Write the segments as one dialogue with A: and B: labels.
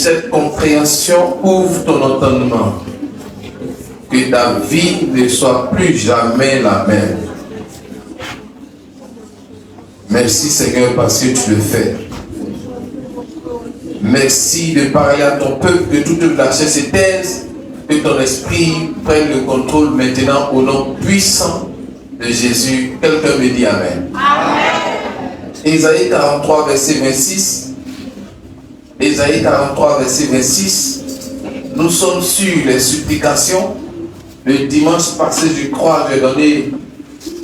A: cette compréhension ouvre ton entendement. Que ta vie ne soit plus jamais la même. Merci Seigneur parce que tu le fais. Merci de parler à ton peuple, que toute la chair se taise, que ton esprit prenne le contrôle maintenant au nom puissant de Jésus. Quelqu'un me dit Amen. Amen. Ésaïe 43, verset 26. Ésaïe 43, verset 26. Nous sommes sur les supplications. Le dimanche passé, je crois, j'ai donné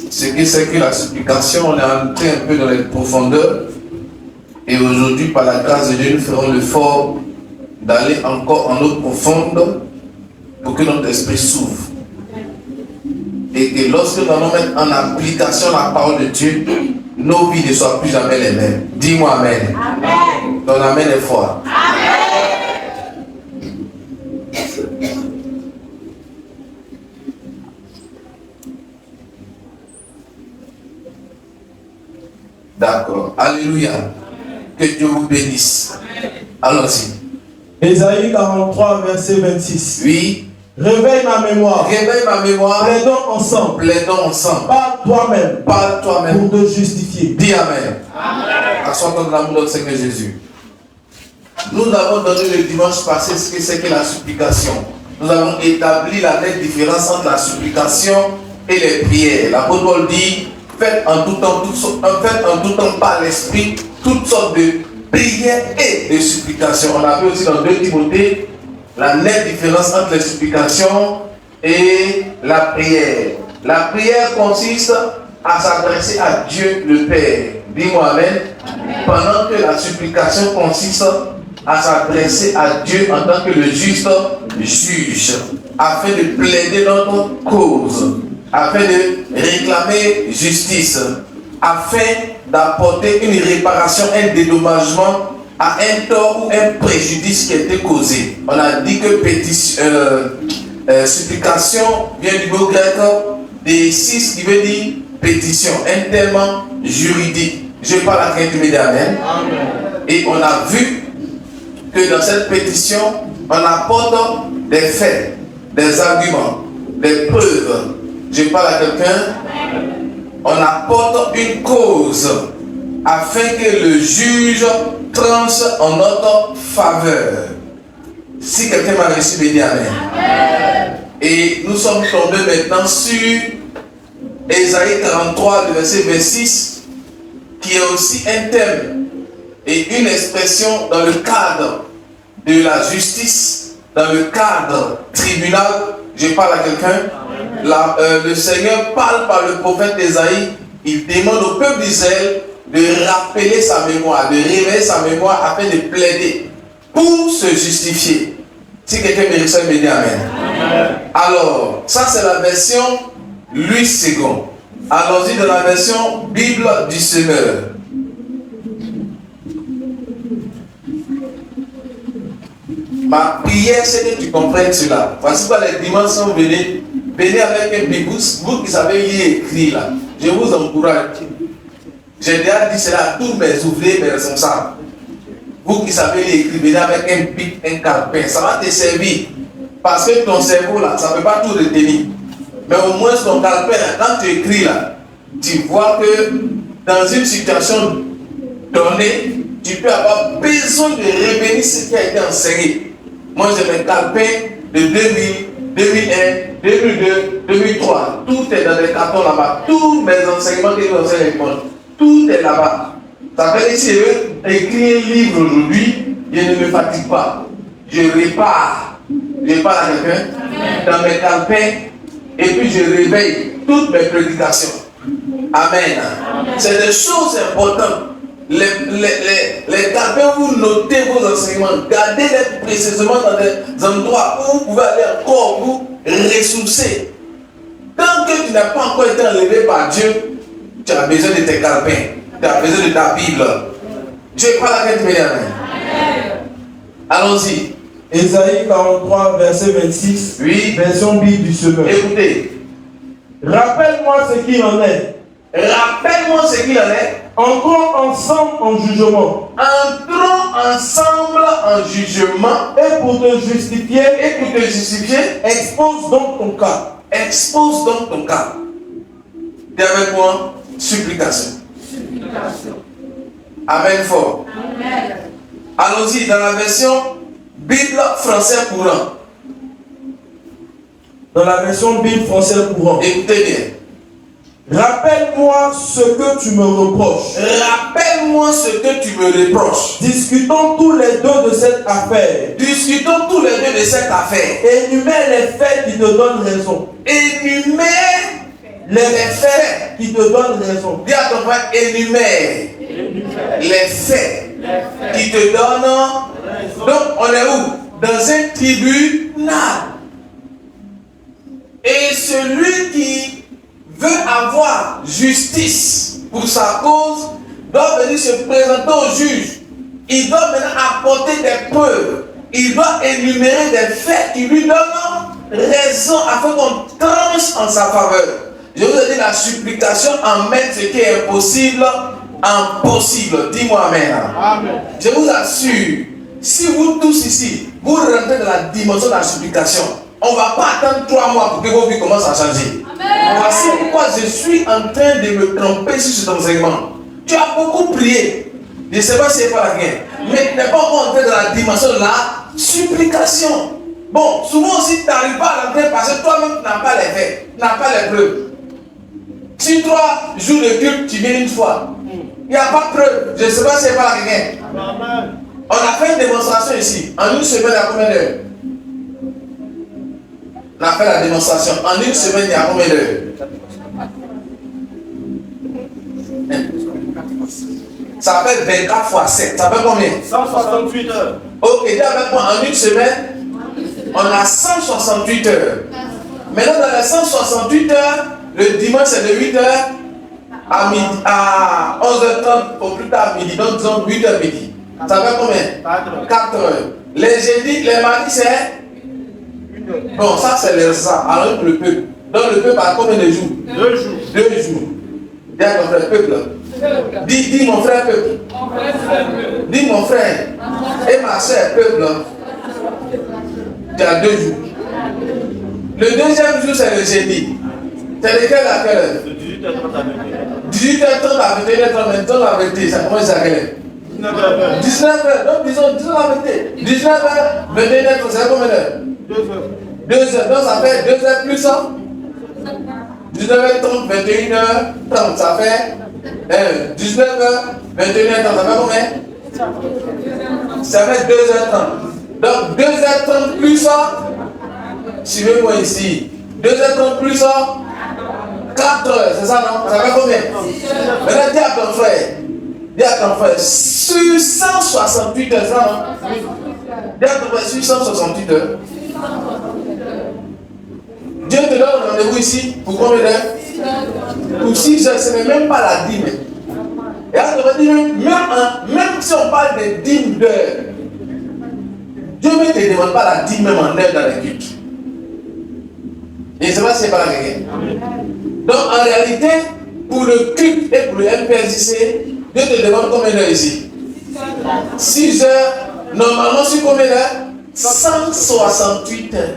A: ce que c'est que la supplication. On est entré un peu dans les profondeurs. Et aujourd'hui, par la grâce de Dieu, nous ferons l'effort d'aller encore en eau profonde pour que notre esprit s'ouvre. Et que lorsque nous allons mettre en application la parole de Dieu, nos vies ne soient plus jamais les mêmes. Dis-moi Amen. Amen. Ton Amen est fort. Amen. D'accord. Alléluia. Que Dieu vous bénisse. Allons-y.
B: Ésaïe 43, verset 26.
A: Oui.
B: Réveille ma mémoire.
A: Réveille ma mémoire.
B: Plaidons ensemble.
A: Plaidons ensemble.
B: Parle toi-même.
A: Parle toi-même.
B: Pour te justifier.
A: Dis Amen. Amen. Assois-toi dans l'amour de notre Seigneur Jésus. Nous avons donné le dimanche passé ce que c'est que la supplication. Nous avons établi la nette différence entre la supplication et les prières. L'apôtre Paul dit, faites en tout temps par l'esprit toutes sortes de prières et de supplications. On a vu aussi dans 2 Timothée la nette différence entre les supplications et la prière. La prière consiste à s'adresser à Dieu le Père. Dis-moi Amen. Pendant que la supplication consiste à s'adresser à Dieu en tant que le juste juge, afin de plaider notre cause, afin de réclamer justice, afin d'apporter une réparation, un dédommagement à un tort ou un préjudice qui a été causé. On a dit que supplication vient du mot grec des 6 qui veut dire pétition, un terme juridique. Je parle à quelqu'un qui me dit Amen. Et on a vu que dans cette pétition, on apporte des faits, des arguments, des preuves. Je parle à quelqu'un. On apporte une cause afin que le juge tranche en notre faveur. Si quelqu'un m'a reçu, me dit Amen. Et nous sommes tombés maintenant sur Ésaïe 43, le verset 26, qui est aussi un thème et une expression dans le cadre de la justice, dans le cadre tribunal. Je parle à quelqu'un. Le Seigneur parle par le prophète Ésaïe. Il demande au peuple d'Israël de rappeler sa mémoire, de réveiller sa mémoire afin de plaider pour se justifier. Si quelqu'un me reçoit, me dit Amen. Alors, ça c'est la version Louis II. Allons-y dans la version Bible du Semeur. Ma prière, c'est que tu comprennes cela. Voici quoi les dimensions venez. Venez avec un bibou. Vous qui savez lire et écrire là. Je vous encourage. J'ai déjà dit cela à tous mes ouvriers, mes responsables. Vous qui savez lire et écrire, venez avec un pic, un calepin. Ça va te servir. Parce que ton cerveau là, ça ne peut pas tout retenir. Mais au moins ton calepin là, quand tu écris là, tu vois que dans une situation donnée, tu peux avoir besoin de revenir ce qui a été enseigné. Moi, j'ai mes calepins de 2000, 2001, 2002, 2003. Tout est dans les cartons là-bas. Tous mes enseignements que je enseigne, tout est là-bas. Ça fait que si je veux écrire un livre aujourd'hui, je ne me fatigue pas. Je répare. Je parle à quelqu'un dans mes calepins et puis je réveille toutes mes prédications. Amen. C'est des choses importantes. Les calepins, vous notez vos enseignements, gardez-les précisément dans des endroits où vous pouvez aller encore vous ressourcer. Tant que tu n'as pas encore été enlevé par Dieu, tu as besoin de tes calepins, tu as besoin de ta Bible. Dieu parle à quelqu'un. Allons-y.
B: Ésaïe 43, verset 26.
A: Oui.
B: Version Bible du Semeur.
A: Écoutez.
B: Rappelle-moi ce qu'il en est.
A: Rappelle-moi ce qu'il en est.
B: Entrons ensemble en jugement.
A: Entrons ensemble en jugement.
B: Et pour te justifier,
A: expose donc ton cas. Expose donc ton cas. Dis avec moi, supplication. Amen fort. Amen. Allons-y dans la version Bible français courant.
B: Dans la version Bible français courant.
A: Écoutez bien.
B: Rappelle-moi ce que tu me reproches.
A: Rappelle-moi ce que tu me reproches.
B: Discutons tous les deux de cette affaire.
A: Discutons tous les deux de cette affaire.
B: Énumère les faits qui te donnent raison.
A: Énumère les faits
B: qui te donnent raison.
A: Dis à ton frère, énumère les faits qui te donnent raison. Donc, on est où? Dans un tribunal. Et celui qui veut avoir justice pour sa cause doit venir se présenter au juge. Il doit maintenant apporter des preuves. Il doit énumérer des faits qui lui donnent raison afin qu'on tranche en sa faveur. Je vous ai dit, la supplication emmène ce qui est impossible en possible. Dis-moi amen. Amen. Je vous assure, si vous tous ici, vous rentrez dans la dimension de la supplication, on ne va pas attendre 3 mois pour que vos vies commencent à changer. Voici pourquoi je suis en train de me tromper sur cet enseignement. Tu as beaucoup prié. Je ne sais pas si c'est pas la guerre. Mais tu n'es pas encore entré dans la dimension de la supplication. Bon, souvent aussi tu n'arrives pas à rentrer parce que toi-même tu n'as pas les faits, tu n'as pas les preuves. Si 3 jours de culte, tu viens une fois. Il n'y a pas de preuve. Je ne sais pas si c'est pas la guerre. On a fait une démonstration ici. En une semaine, il y a combien d'heures? On a fait la démonstration. En une semaine, il y a combien d'heures? Ça fait 24 fois 7. Ça fait combien?
C: 168 heures.
A: Ok, dis avec moi, en une semaine, on a 168 heures. Maintenant, dans les 168 heures, le dimanche c'est de 8h à 11h30 au plus tard midi. Donc disons 8h midi. Ça fait combien? 4 heures. Les jeudis, les mardis c'est? Bon, ça c'est le ça. Alors pour le peuple. Donc le peuple a combien de jours?
C: 2 jours.
A: 2 jours. Dis à ton frère peuple. Dis mon frère peuple. Dis mon frère. Et ma soeur peuple. Tu as 2 jours. Le deuxième jour c'est le jeudi. C'est lequel à quelle heure?
C: De 18h30 à 21h.
A: 18h30 à 21h30, maintenant la vérité, ça commence à quelle heure?
C: 19h.
A: 19h, donc disons la vérité. 19h, 21h30, c'est combien d'heures?
C: 2 heures.
A: 2 heures, donc ça fait 2 heures plus ça. 19h30, 21h30, ça fait 19h, 21h30, ça fait combien? Ça fait 2h30. Donc 2h30 plus ça, suivez-moi ici. 2h30 plus ça, 4 heures, c'est ça non? Ça fait combien? Maintenant dis à ton frère, sur 168 heures, ça non? Dis à ton frère, sur 168 heures. Dieu te donne rendez-vous ici pour combien d'heures? Pour 6 heures, ce n'est même pas la dîme. Et là, je vais dire, même si on parle de dîme d'heure, Dieu ne te demande pas la dîme même en heure dans les cultes. Et je ne sais pas si c'est pas la guerre. Donc en réalité, pour le culte et pour le MPSIC, Dieu te demande combien d'heures ici? 6 heures. Normalement, sur combien d'heures? 168 heures.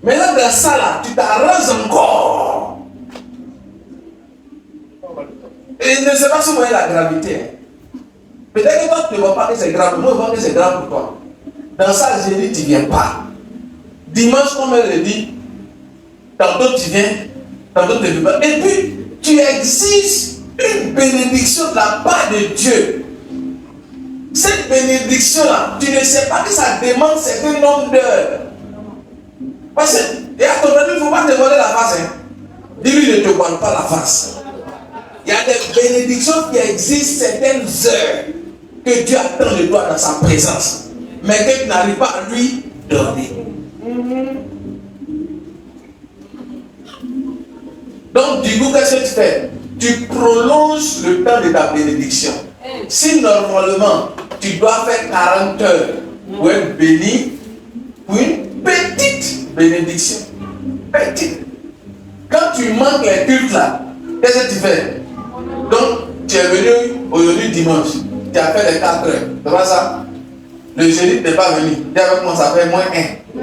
A: Maintenant, dans ça là, tu t'arranges encore. Et je ne sais pas si vous voyez la gravité. Peut-être que toi, tu ne vois pas que c'est grave. Moi, je vois que c'est grave pour toi. Dans ça, j'ai dit, tu ne viens pas. Dimanche, comme elle le dit, tantôt tu viens, tantôt tu ne viens pas. Et puis, tu exiges une bénédiction de la part de Dieu. Cette bénédiction-là, tu ne sais pas que ça demande un certain nombre d'heures. Parce que, et à ton avis, il ne faut pas te voler la face. Hein. Dis-lui, ne te vole pas la face. Il y a des bénédictions qui existent certaines heures que Dieu attend de toi dans sa présence, mais que tu n'arrives pas à lui donner. Donc, du coup, qu'est-ce que tu fais? Tu prolonges le temps de ta bénédiction. Si normalement, tu dois faire 40 heures pour être béni, pour une petite bénédiction. Petite. Quand tu manques les cultes là, qu'est-ce que tu fais? Donc, tu es venu aujourd'hui dimanche. Tu as fait les 4 heures. C'est pas ça? Le jeudi, tu n'es pas venu. Dis avec moi, ça fait moins 1.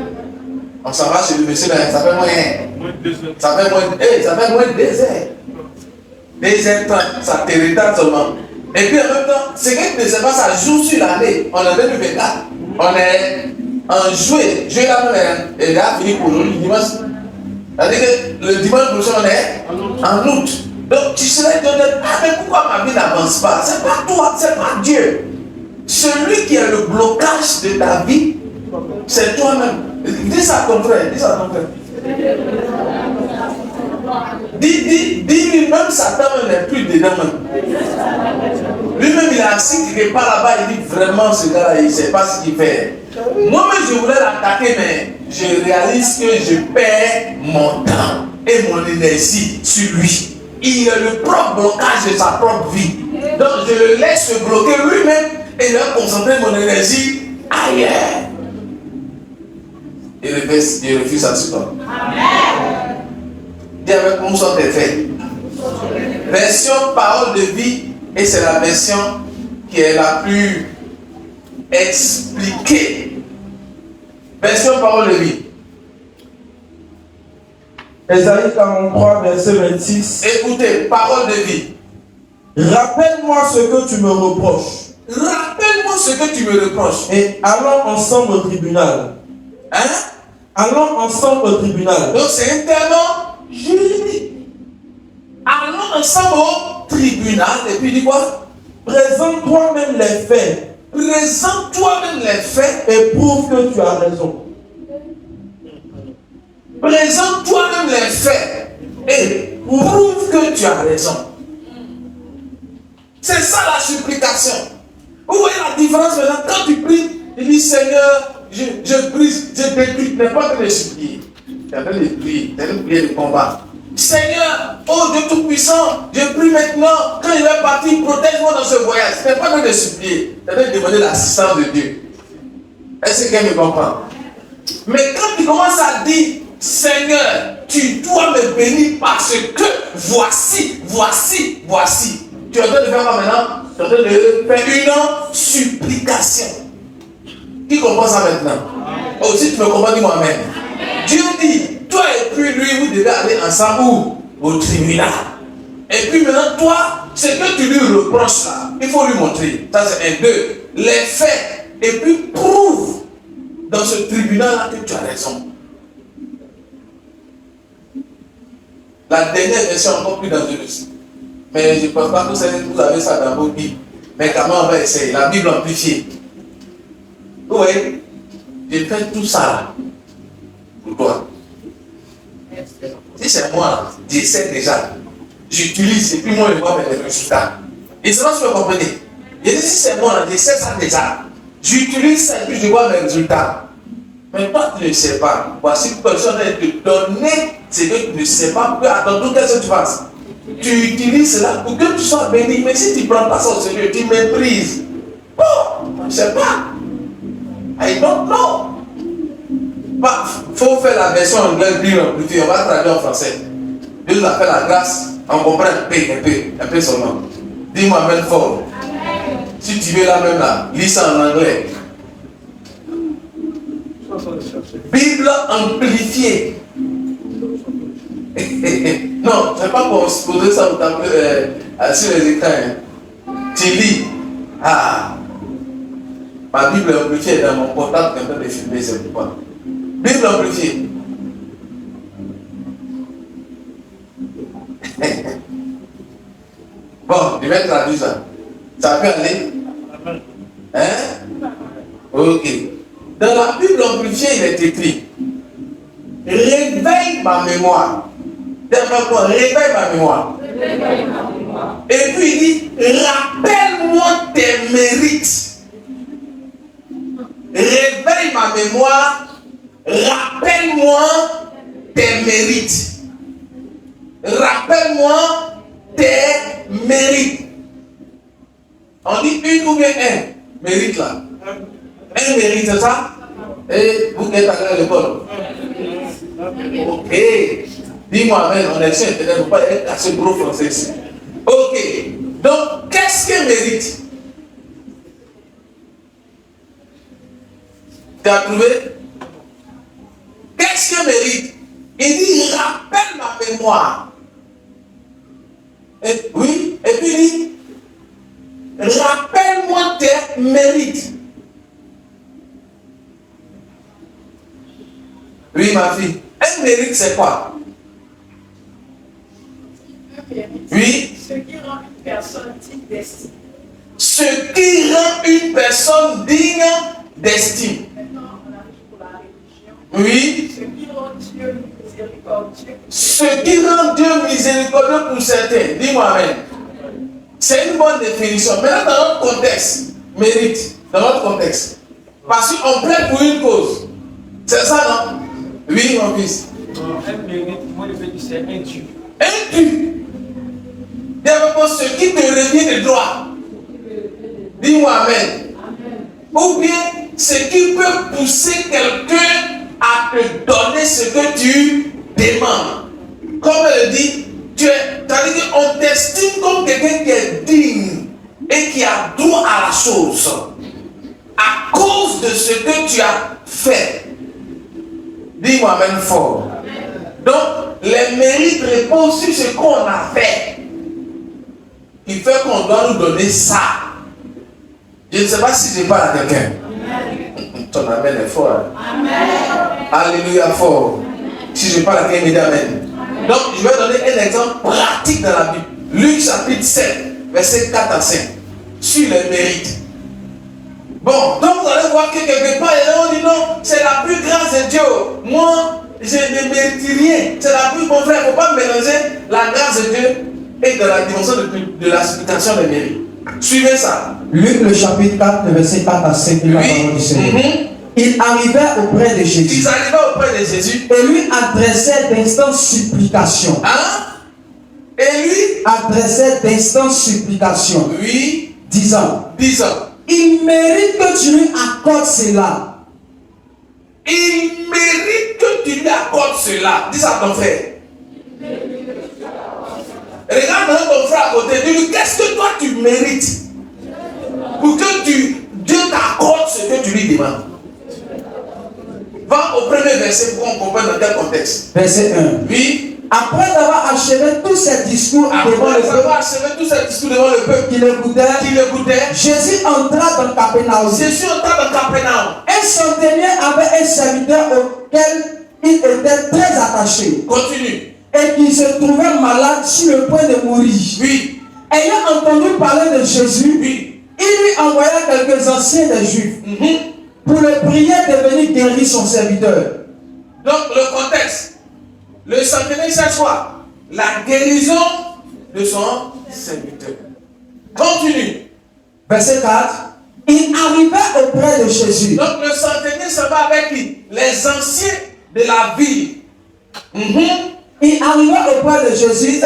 A: On s'en va chez le monsieur, ça fait moins 1.
C: Moins 2 heures.
A: Ça fait moins 2 heures. 2 heures 30, ça te retarde seulement. Et puis en même temps, ce que tu ne sais pas, ça joue sur l'année. On est en 2024. On est en juillet. Juillet là même, et là, fini pour le dimanche. C'est-à-dire que le dimanche prochain, on est en août. Donc tu serais donné, ah mais pourquoi ma vie n'avance pas? C'est pas toi, c'est pas Dieu. Celui qui a le blocage de ta vie, c'est toi-même. Dis ça à ton frère, dis ça à ton frère. Dis lui-même, Satan n'est plus dedans même. Lui-même, il est assis quelque part là-bas, il dit vraiment ce gars-là, il ne sait pas ce qu'il fait. Moi-même, je voulais l'attaquer, mais je réalise que je perds mon temps et mon énergie sur lui. Il a le propre blocage de sa propre vie. Donc, je le laisse se bloquer lui-même et là, concentrer mon énergie ailleurs. Il refuse à ce temps. Amen. Dis avec moi, sont tes faits. Version parole de vie, et c'est la version qui est la plus expliquée. Version parole de vie.
B: Ésaïe 43, verset 26.
A: Écoutez, parole de vie.
B: Rappelle-moi ce que tu me reproches.
A: Rappelle-moi ce que tu me reproches.
B: Et allons ensemble au tribunal.
A: Hein?
B: Allons ensemble au tribunal.
A: Donc c'est un terme juridique. Allons ensemble au tribunal. Et puis dis quoi?
B: Présente toi-même les faits.
A: Présente toi-même les faits.
B: Et prouve que tu as raison.
A: Présente toi-même les faits. Et prouve que tu as raison. C'est ça la supplication. Vous voyez la différence maintenant? Quand tu pries, tu dis Seigneur, je brise, je détruis. Tu n'es pas en train de supplier. Tu es en train de prier. Tu es en train de prier de combat. Seigneur, oh Dieu Tout-Puissant, je prie maintenant, quand il va partir, protège-moi dans ce voyage. Tu n'es pas en train de supplier. Tu es en train de demander l'assistance de Dieu. Est-ce que quelqu'un me comprend? Mais quand tu commences à dire, Seigneur, tu dois me bénir parce que voici. Tu es en train de faire quoi maintenant? Tu es en train de faire une supplication. Qui comprend ça maintenant? Oh, si tu me comprends, dis-moi Amen. Dieu dit, toi et puis lui, vous devez aller ensemble au tribunal. Et puis maintenant, toi, ce que tu lui reproches là, il faut lui montrer. Ça c'est un, deux. Les faits. Et puis prouve dans ce tribunal-là que tu as raison. La dernière version est encore plus dangereuse. Mais je ne pense pas que vous avez ça dans vos Bibles. Mais quand même, on va essayer. La Bible amplifiée. Vous voyez, j'ai fait tout ça là pour toi. Si c'est moi, j'essaie déjà. J'utilise et puis moi, je vois mes résultats. Et c'est là que vous comprenez. Je dis, si c'est moi, j'essaie ça déjà. J'utilise ça et puis je vois mes résultats. Mais toi, tu ne sais pas. Voici une personne de te donner ce que tu ne sais pas. Pour que, attends, tout qu'est-ce que tu fasses? Tu utilises cela pour que tu sois béni. Mais si tu ne prends pas ça au sérieux, tu méprises. Bon, je ne sais pas. I don't know. Il faut faire la version anglaise, Bible amplifiée. On va traduire en français. Dieu nous a fait la grâce. On comprend un peu seulement. Dis-moi même fort. Amen. Si tu veux là même là, lis ça en anglais. Bible amplifiée. Non, je ne vais pas poser ça sur les écrans. Hein. Tu lis. Ah. Ma Bible amplifiée est dans mon portable qui est en train de filmer, c'est pourquoi. Bible amplifiée. Bon, je vais traduire ça. Ça peut aller? Hein? Ok. Dans la Bible amplifiée, il est écrit: réveille ma mémoire. D'abord, réveille ma mémoire. Et puis il dit: rappelle-moi tes mérites. Réveille ma mémoire. Rappelle-moi tes mérites. Rappelle-moi tes mérites. On dit une ou bien un mérite là. Un mérite, c'est ça? Et vous qui êtes à l'école. Ok. Dis-moi, Amen, on est sûr, il ne faut pas être assez gros français ici. Ok. Donc, qu'est-ce qu'elle mérite? Tu as trouvé? Qu'est-ce qu'elle mérite? Il dit, rappelle ma mémoire. Et, oui, et puis il dit, rappelle-moi tes mérites. Oui, ma fille. Un mérite, c'est quoi? Oui.
D: Ce qui rend une personne digne d'estime.
A: Ce qui rend une personne digne d'estime.
D: Maintenant, on arrive pour la religion.
A: Oui.
D: Ce qui rend Dieu miséricordieux.
A: Ce qui rend Dieu miséricordieux pour certains. Dis-moi amen. C'est une bonne définition. Maintenant, dans notre contexte, mérite. Dans notre contexte. Parce qu'on plaît pour une cause. C'est ça, non? Oui, mon fils.
E: Un mérite, moi, le fait que c'est un Dieu.
A: Un Dieu. D'abord, ce qui te revient de droit. Dis-moi amen. Ou bien, ce qui peut pousser quelqu'un à te donner ce que tu demandes. Comme elle dit, c'est-à-dire qu'on t'estime comme quelqu'un qui est digne et qui a droit à la chose. À cause de ce que tu as fait. Dis-moi amen fort. Donc, les mérites reposent sur ce qu'on a fait. Il fait qu'on doit nous donner ça. Je ne sais pas si je parle à quelqu'un. Ton amen est fort. Amen. Alléluia fort. Si je parle à quelqu'un, il dit amen. Donc, je vais donner un exemple pratique dans la Bible. Luc chapitre 7, versets 4 à 5. Sur les mérites. Bon, donc vous allez voir que quelque part, on dit non, c'est la plus grâce de Dieu. Moi, je ne mérite rien. C'est la plus, mon frère, il ne faut pas mélanger la grâce de Dieu et de la dimension de la supplication des mérites. Suivez ça.
B: Luc le chapitre 4, le verset 4 à 5, la parole du Seigneur. Il arrivait auprès de Jésus.
A: Ils arrivaient auprès de Jésus.
B: Et lui adressait d'instantes supplications.
A: Hein? Et lui
B: Adressait d'instantes supplications.
A: Oui.
B: Disant.
A: Il
B: mérite que tu lui accordes cela.
A: Il mérite que tu lui accordes cela. Dis ça à ton frère. Regarde ton frère à côté. Dis-lui, qu'est-ce que toi tu mérites pour que Dieu t'accorde ce que tu lui demandes. Va au premier verset pour qu'on comprenne dans quel contexte.
B: Verset 1.
A: Oui.
B: Après avoir achevé tous ces discours devant le peuple qui l'écoutait, Jésus entra dans Capernaum. Un centenier avait un serviteur auquel il était très attaché.
A: Continue.
B: Et qui se trouvait malade sur le point de mourir.
A: Oui.
B: Ayant entendu parler de Jésus,
A: oui,
B: il lui envoya quelques anciens des Juifs pour le prier de venir guérir son serviteur.
A: Donc le contexte. Le centenier cherche quoi? La guérison de son serviteur. Continue.
B: Verset 4. Il arrivait auprès de Jésus.
A: Donc le centenier se va avec qui? Les anciens de la ville.
B: Il arrivait auprès de Jésus.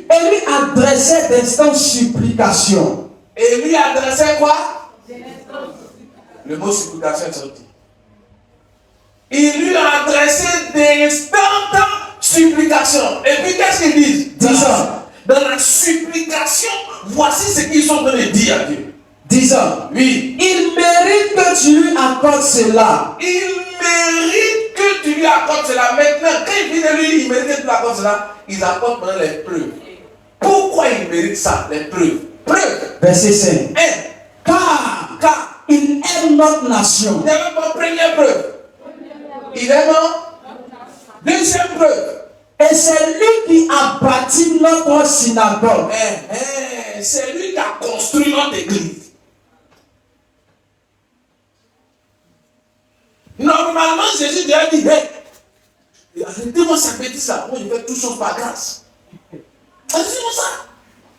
A: Et
B: lui adressait d'instantes supplications.
A: Et lui adressait quoi? Le mot supplication est sorti. Il lui adressait d'instantes supplications. Et puis qu'est-ce qu'ils disent? Dans la supplication, voici ce qu'ils sont en train de dire à Dieu.
B: Disant,
A: oui,
B: il mérite que tu lui accordes cela.
A: Il mérite que tu lui accordes cela. Maintenant, quand il dit de lui, il mérite que tu lui accordes cela, ils apportent maintenant les preuves. Pourquoi il mérite ça? Les preuves. Preuves.
B: Verset 5.
A: Car
B: il aime notre nation.
A: C'est ma première preuve. Il aime notre deuxième preuve.
B: Et c'est lui qui a bâti notre synagogue.
A: C'est lui qui a construit notre église. Normalement, Jésus lui a dit, hey, arrêtez-moi ça bêtise là. Moi, je fais toutes choses par grâce. Arrêtez-moi ça.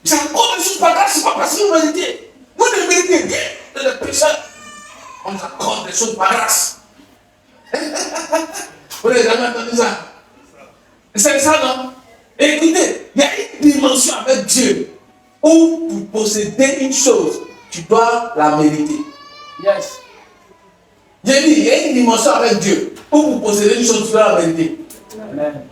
A: J'accorde les choses par grâce, c'est pas parce que vous méritez. Vous ne méritez rien de le péché. On accorde les choses par grâce. Vous n'avez jamais entendu ça? C'est ça, non? Écoutez, il y a une dimension avec Dieu où pour posséder une chose, tu dois la mériter.
E: Yes.
A: J'ai dit, il y a une dimension avec Dieu où pour posséder une chose, tu dois la mériter.
E: Amen.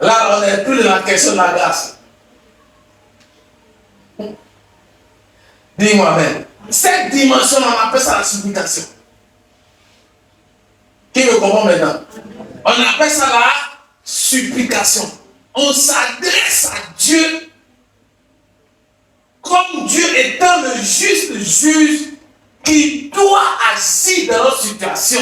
A: Là, on n'est plus dans la question de la grâce. Dis-moi, amen. Cette dimension, on appelle ça la supplication. Qui me comprend maintenant? On appelle ça la supplication. On s'adresse à Dieu comme Dieu étant le juste juge qui doit agir dans notre situation.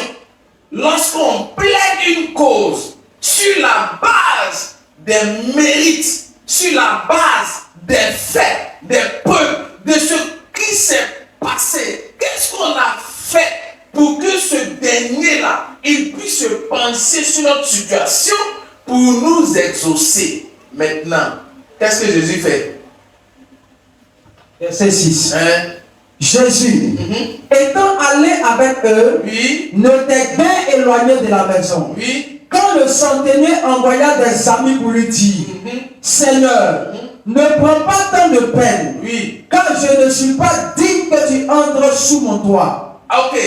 A: Lorsqu'on plaide une cause sur la base des mérites, sur la base des faits, des preuves, de ce qui s'est passé, qu'est-ce qu'on a fait pour que ce dernier-là, il puisse se pencher sur notre situation pour nous exaucer. Maintenant, qu'est-ce que Jésus fait?
B: Verset 6.
A: Hein?
B: Jésus, étant allé avec eux,
A: Oui.
B: n'était guère éloigné de la maison.
A: Oui.
B: Quand le centenier envoya des amis pour lui dire, Seigneur, ne prends pas tant de peine,
A: Oui.
B: car je ne suis pas digne que tu entres sous mon toit.
A: Ok.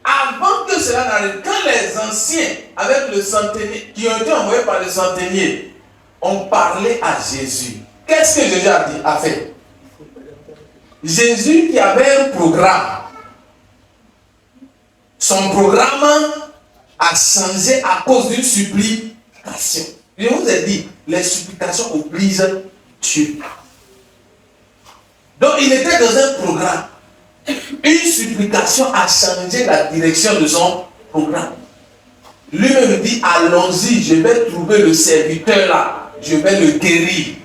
A: Avant que cela n'arrive, quand les anciens, avec le centenier, qui ont été envoyés par le centenier, ont parlé à Jésus, qu'est-ce que Jésus a fait? Jésus qui avait un programme, son programme a changé à cause d'une supplication. Je vous ai dit, les supplications obligent Dieu. Donc il était dans un programme. Une supplication a changé la direction de son programme. Lui-même dit, allons-y, je vais trouver le serviteur là, je vais le guérir.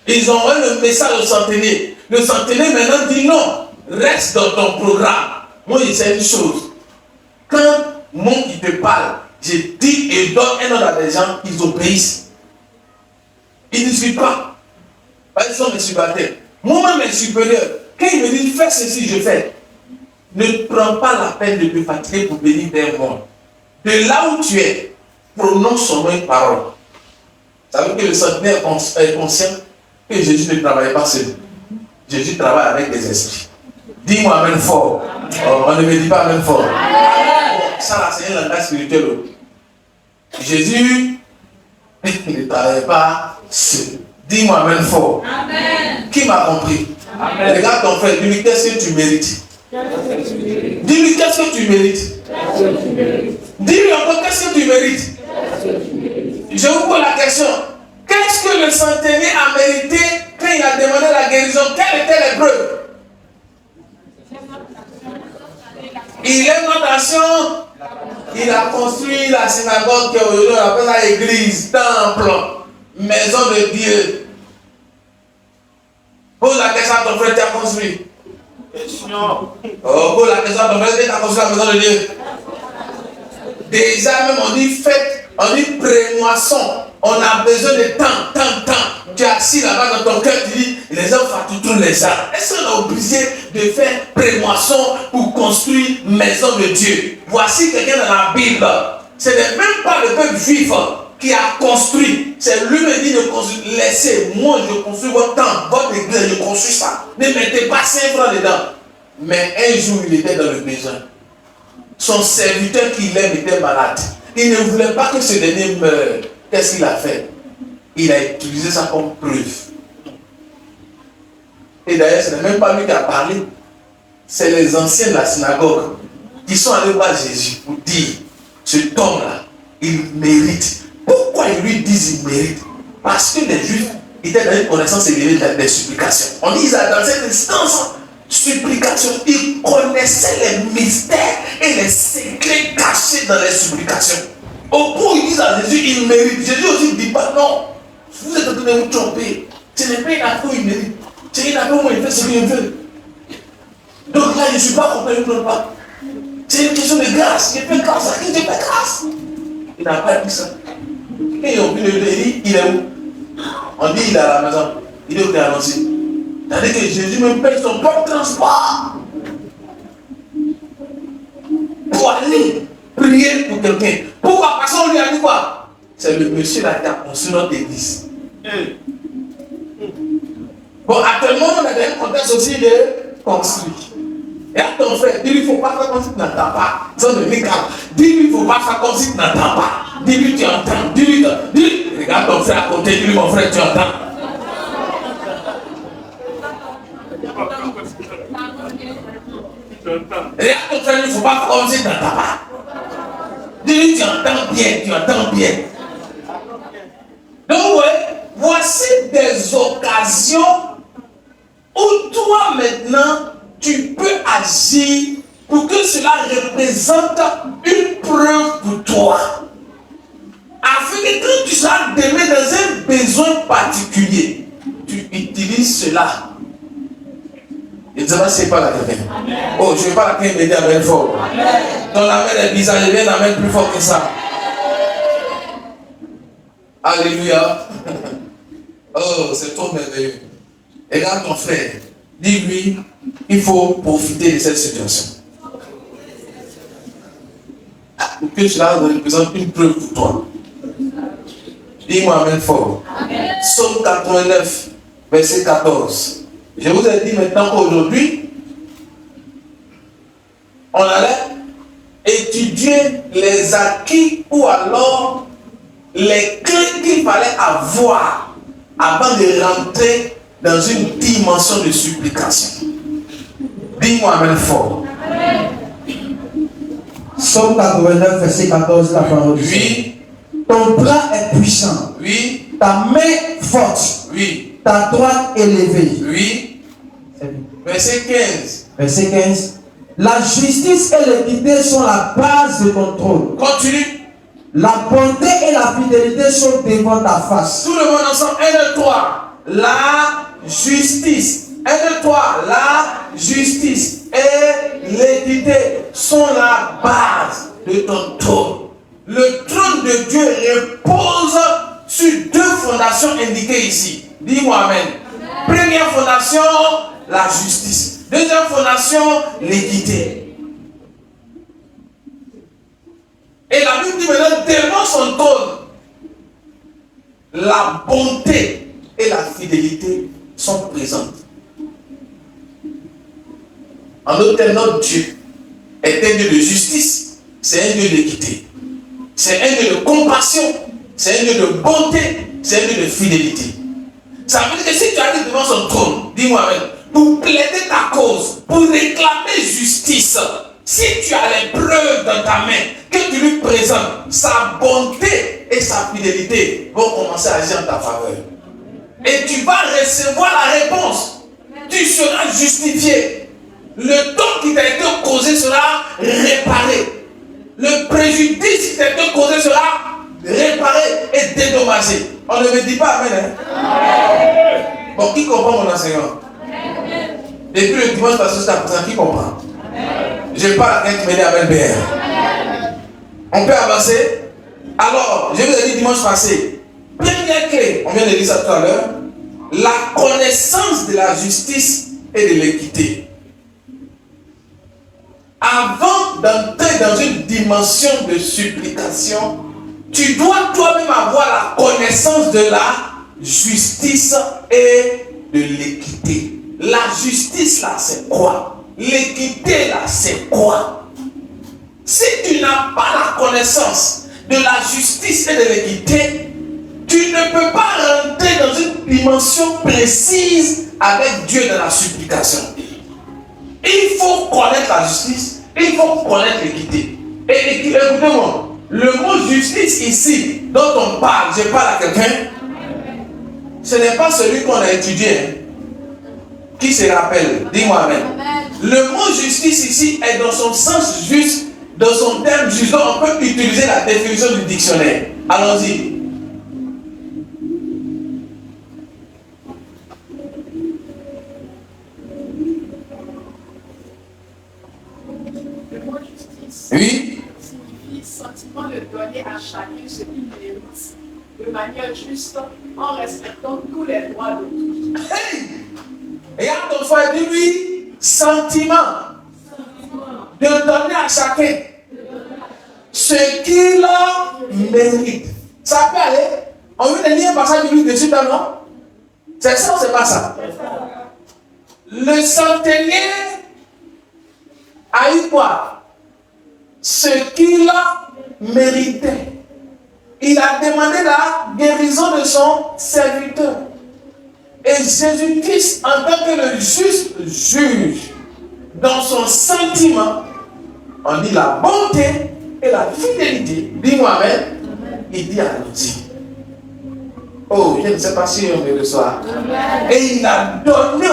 A: Ils ont envoyé le message au centenier. Le centenier maintenant dit non, reste dans ton programme. Moi je sais une chose. Quand moi qui te parle, je dis et donne un ordre à des gens, ils obéissent. Ils ne discutent pas. Parce qu'ils sont mes supérieurs. Moi-même mes supérieurs, quand ils me disent fais ceci, je fais. Ne prends pas la peine de te fatiguer pour venir vers moi. De là où tu es, prononce seulement une parole. Ça veut dire que le centenaire est conscient que Jésus ne travaille pas seul. Jésus travaille avec des esprits. Dis-moi amen fort. Oh, on ne me dit pas amen fort. Ça là, c'est un langage spirituel. Jésus ne travaille pas seul. Dis-moi amen fort. Amen. Qui m'a compris? Amen. Regarde ton frère, dis-lui qu'est-ce que tu mérites. Dis-lui qu'est-ce que tu mérites. Dis-lui encore qu'est-ce que tu mérites. Je vous pose la question. Qu'est-ce que le centenier a mérité quand il a demandé la guérison? Quelles étaient les preuves? Il aime notre nation. Il a construit la synagogue qui aujourd'hui on appelle ça église, temple, maison de Dieu. Pose la question à ton frère, tu as construit. Oh, pose la question à ton frère, tu as construit la maison de Dieu. Déjà même on dit fête, on dit pré-moisson. On a besoin de temps. Tu es assis là-bas dans ton cœur, tu dis, les hommes fatoutent les arbres. Est-ce qu'on est obligé de faire pré-moisson pour construire maison de Dieu? Voici quelqu'un dans la Bible. Ce n'est même pas le peuple juif qui a construit. C'est lui-même qui dit de construire. Laissez, moi je construis votre temple, votre église, je construis ça. Ne mettez pas 5 francs dedans. Mais un jour, il était dans le besoin. Son serviteur qui l'aime était malade. Il ne voulait pas que ce dernier meure. Qu'est-ce qu'il a fait? Il a utilisé ça comme preuve. Et d'ailleurs, ce n'est même pas lui qui a parlé. C'est les anciens de la synagogue qui sont allés voir Jésus pour dire, cet homme-là, il mérite. Pourquoi ils lui disent il mérite? Parce que les Juifs étaient dans une connaissance élevée des supplications. On dit dans cette instance, supplication, ils connaissaient les mystères et les secrets cachés dans les supplications. Au point où ils disent à Jésus, il mérite. Jésus aussi ne dit pas non. Vous êtes en train de vous tromper. Ce n'est pas une affaire où il mérite. C'est une affaire où il fait ce qu'il veut. Donc là, je ne suis pas content, je ne pleure pas. C'est une question de grâce. Je fais grâce à qui je fais grâce. Il n'a pas dit ça. Quand ils ont pris le délit, il est où? On dit il est à la maison. Il est au annoncé. C'est-à-dire que Jésus me paye son propre transport pour aller prier pour quelqu'un. Pourquoi? Parce qu'on lui a dit quoi? C'est le monsieur là qui a construit notre église. Bon, actuellement, on a dans un contexte aussi de construire. Et à ton frère, dis-lui, il ne faut pas faire comme si tu n'entends pas. Dis-lui, il ne faut pas faire comme si tu n'entends pas. Dis-lui, tu entends. Dis-lui, Regarde ton frère à côté, lui, mon frère, tu entends. Regarde ton frère, il ne faut pas commencer dans ta part. Dis-lui, tu entends bien, tu entends bien. Donc, ouais, voici des occasions où toi maintenant, tu peux agir pour que cela représente une preuve pour toi. Afin que quand tu seras demain dans un besoin particulier, tu utilises cela. Et tu vas c'est pas la quelqu'un. Oh, je ne vais pas la quelqu'un m'aider à mettre fort. Ton amène est bizarre, je viens d'amener plus fort que ça. Alléluia. Oh, c'est trop merveilleux. Regarde ton frère. Dis-lui, il faut profiter de cette situation. Pour que cela représente une preuve pour toi. Dis-moi amen fort. Psaume 89, verset 14. Je vous ai dit maintenant qu'aujourd'hui, on allait étudier les acquis ou alors les clés qu'il fallait avoir avant de rentrer dans une dimension de supplication. Dis-moi amen fort.
B: Psaume 89, verset 14, la parole.
A: Oui.
B: Ton bras est puissant.
A: Oui.
B: Ta main forte.
A: Oui.
B: Ta droite élevée.
A: Oui. Verset 15.
B: Verset 15. La justice et l'équité sont la base de ton trône.
A: Continue.
B: La bonté et la fidélité sont devant ta face.
A: Tout le monde ensemble. 1, 2, 3. La justice. 1, 2, 3. La justice et l'équité sont la base de ton trône. Le trône de Dieu repose sur deux fondations indiquées ici. Dis-moi amen. Première fondation, la justice. Deuxième fondation, l'équité. Et la Bible dit maintenant, devant son trône, la bonté et la fidélité sont présentes. En d'autres termes, notre Dieu est un Dieu de justice, c'est un Dieu d'équité. C'est un Dieu de compassion, c'est un Dieu de bonté, c'est un Dieu de fidélité. Ça veut dire que si tu arrives devant son trône, dis-moi amen, pour plaider ta cause, pour réclamer justice, si tu as les preuves dans ta main, que tu lui présentes, sa bonté et sa fidélité vont commencer à agir en ta faveur. Et tu vas recevoir la réponse. Tu seras justifié. Le tort qui t'a été causé sera réparé. Le préjudice qui t'a été causé sera réparé et dédommagé. On ne me dit pas amen. Hein? Bon, qui comprend mon enseignement? Depuis le dimanche passé jusqu'à présent, qui comprend? Je parle à quelqu'un qui m'aide à amen BR. On peut avancer? Alors, je vous ai dit dimanche passé, première clé, on vient de dire ça tout à l'heure, la connaissance de la justice et de l'équité. Avant d'entrer dans une dimension de supplication, tu dois toi-même avoir la connaissance de la justice et de l'équité. La justice là, c'est quoi? L'équité là, c'est quoi? Si tu n'as pas la connaissance de la justice et de l'équité, tu ne peux pas rentrer dans une dimension précise avec Dieu dans la supplication. Il faut connaître la justice, il faut connaître l'équité. Et écoutez-moi, le mot justice ici, dont on parle, je parle à quelqu'un, ce n'est pas celui qu'on a étudié. Qui se rappelle? Dis-moi amen. Le mot justice ici est dans son sens juste, dans son terme juste. Donc on peut utiliser la définition du dictionnaire. Allons-y.
D: Le mot justice
A: Oui.
D: signifie sentiment de donner à chacun ce qu'il mérite de manière juste en respectant tous les droits de tous.
A: Hey! Regarde ton frère, dis-lui sentiment de donner à chacun ce qu'il mérite. Ça peut aller. On veut lire un passage biblique dessus, non? C'est ça ou c'est pas ça? Le centenier a eu quoi? Ce qu'il méritait. il a demandé la guérison de son serviteur. Et Jésus-Christ, en tant que le juste juge, dans son sentiment, on dit la bonté et la fidélité. Dis-moi Amen. Il dit à l'outil. Oh, je ne sais pas si on me reçoit. Et il a donné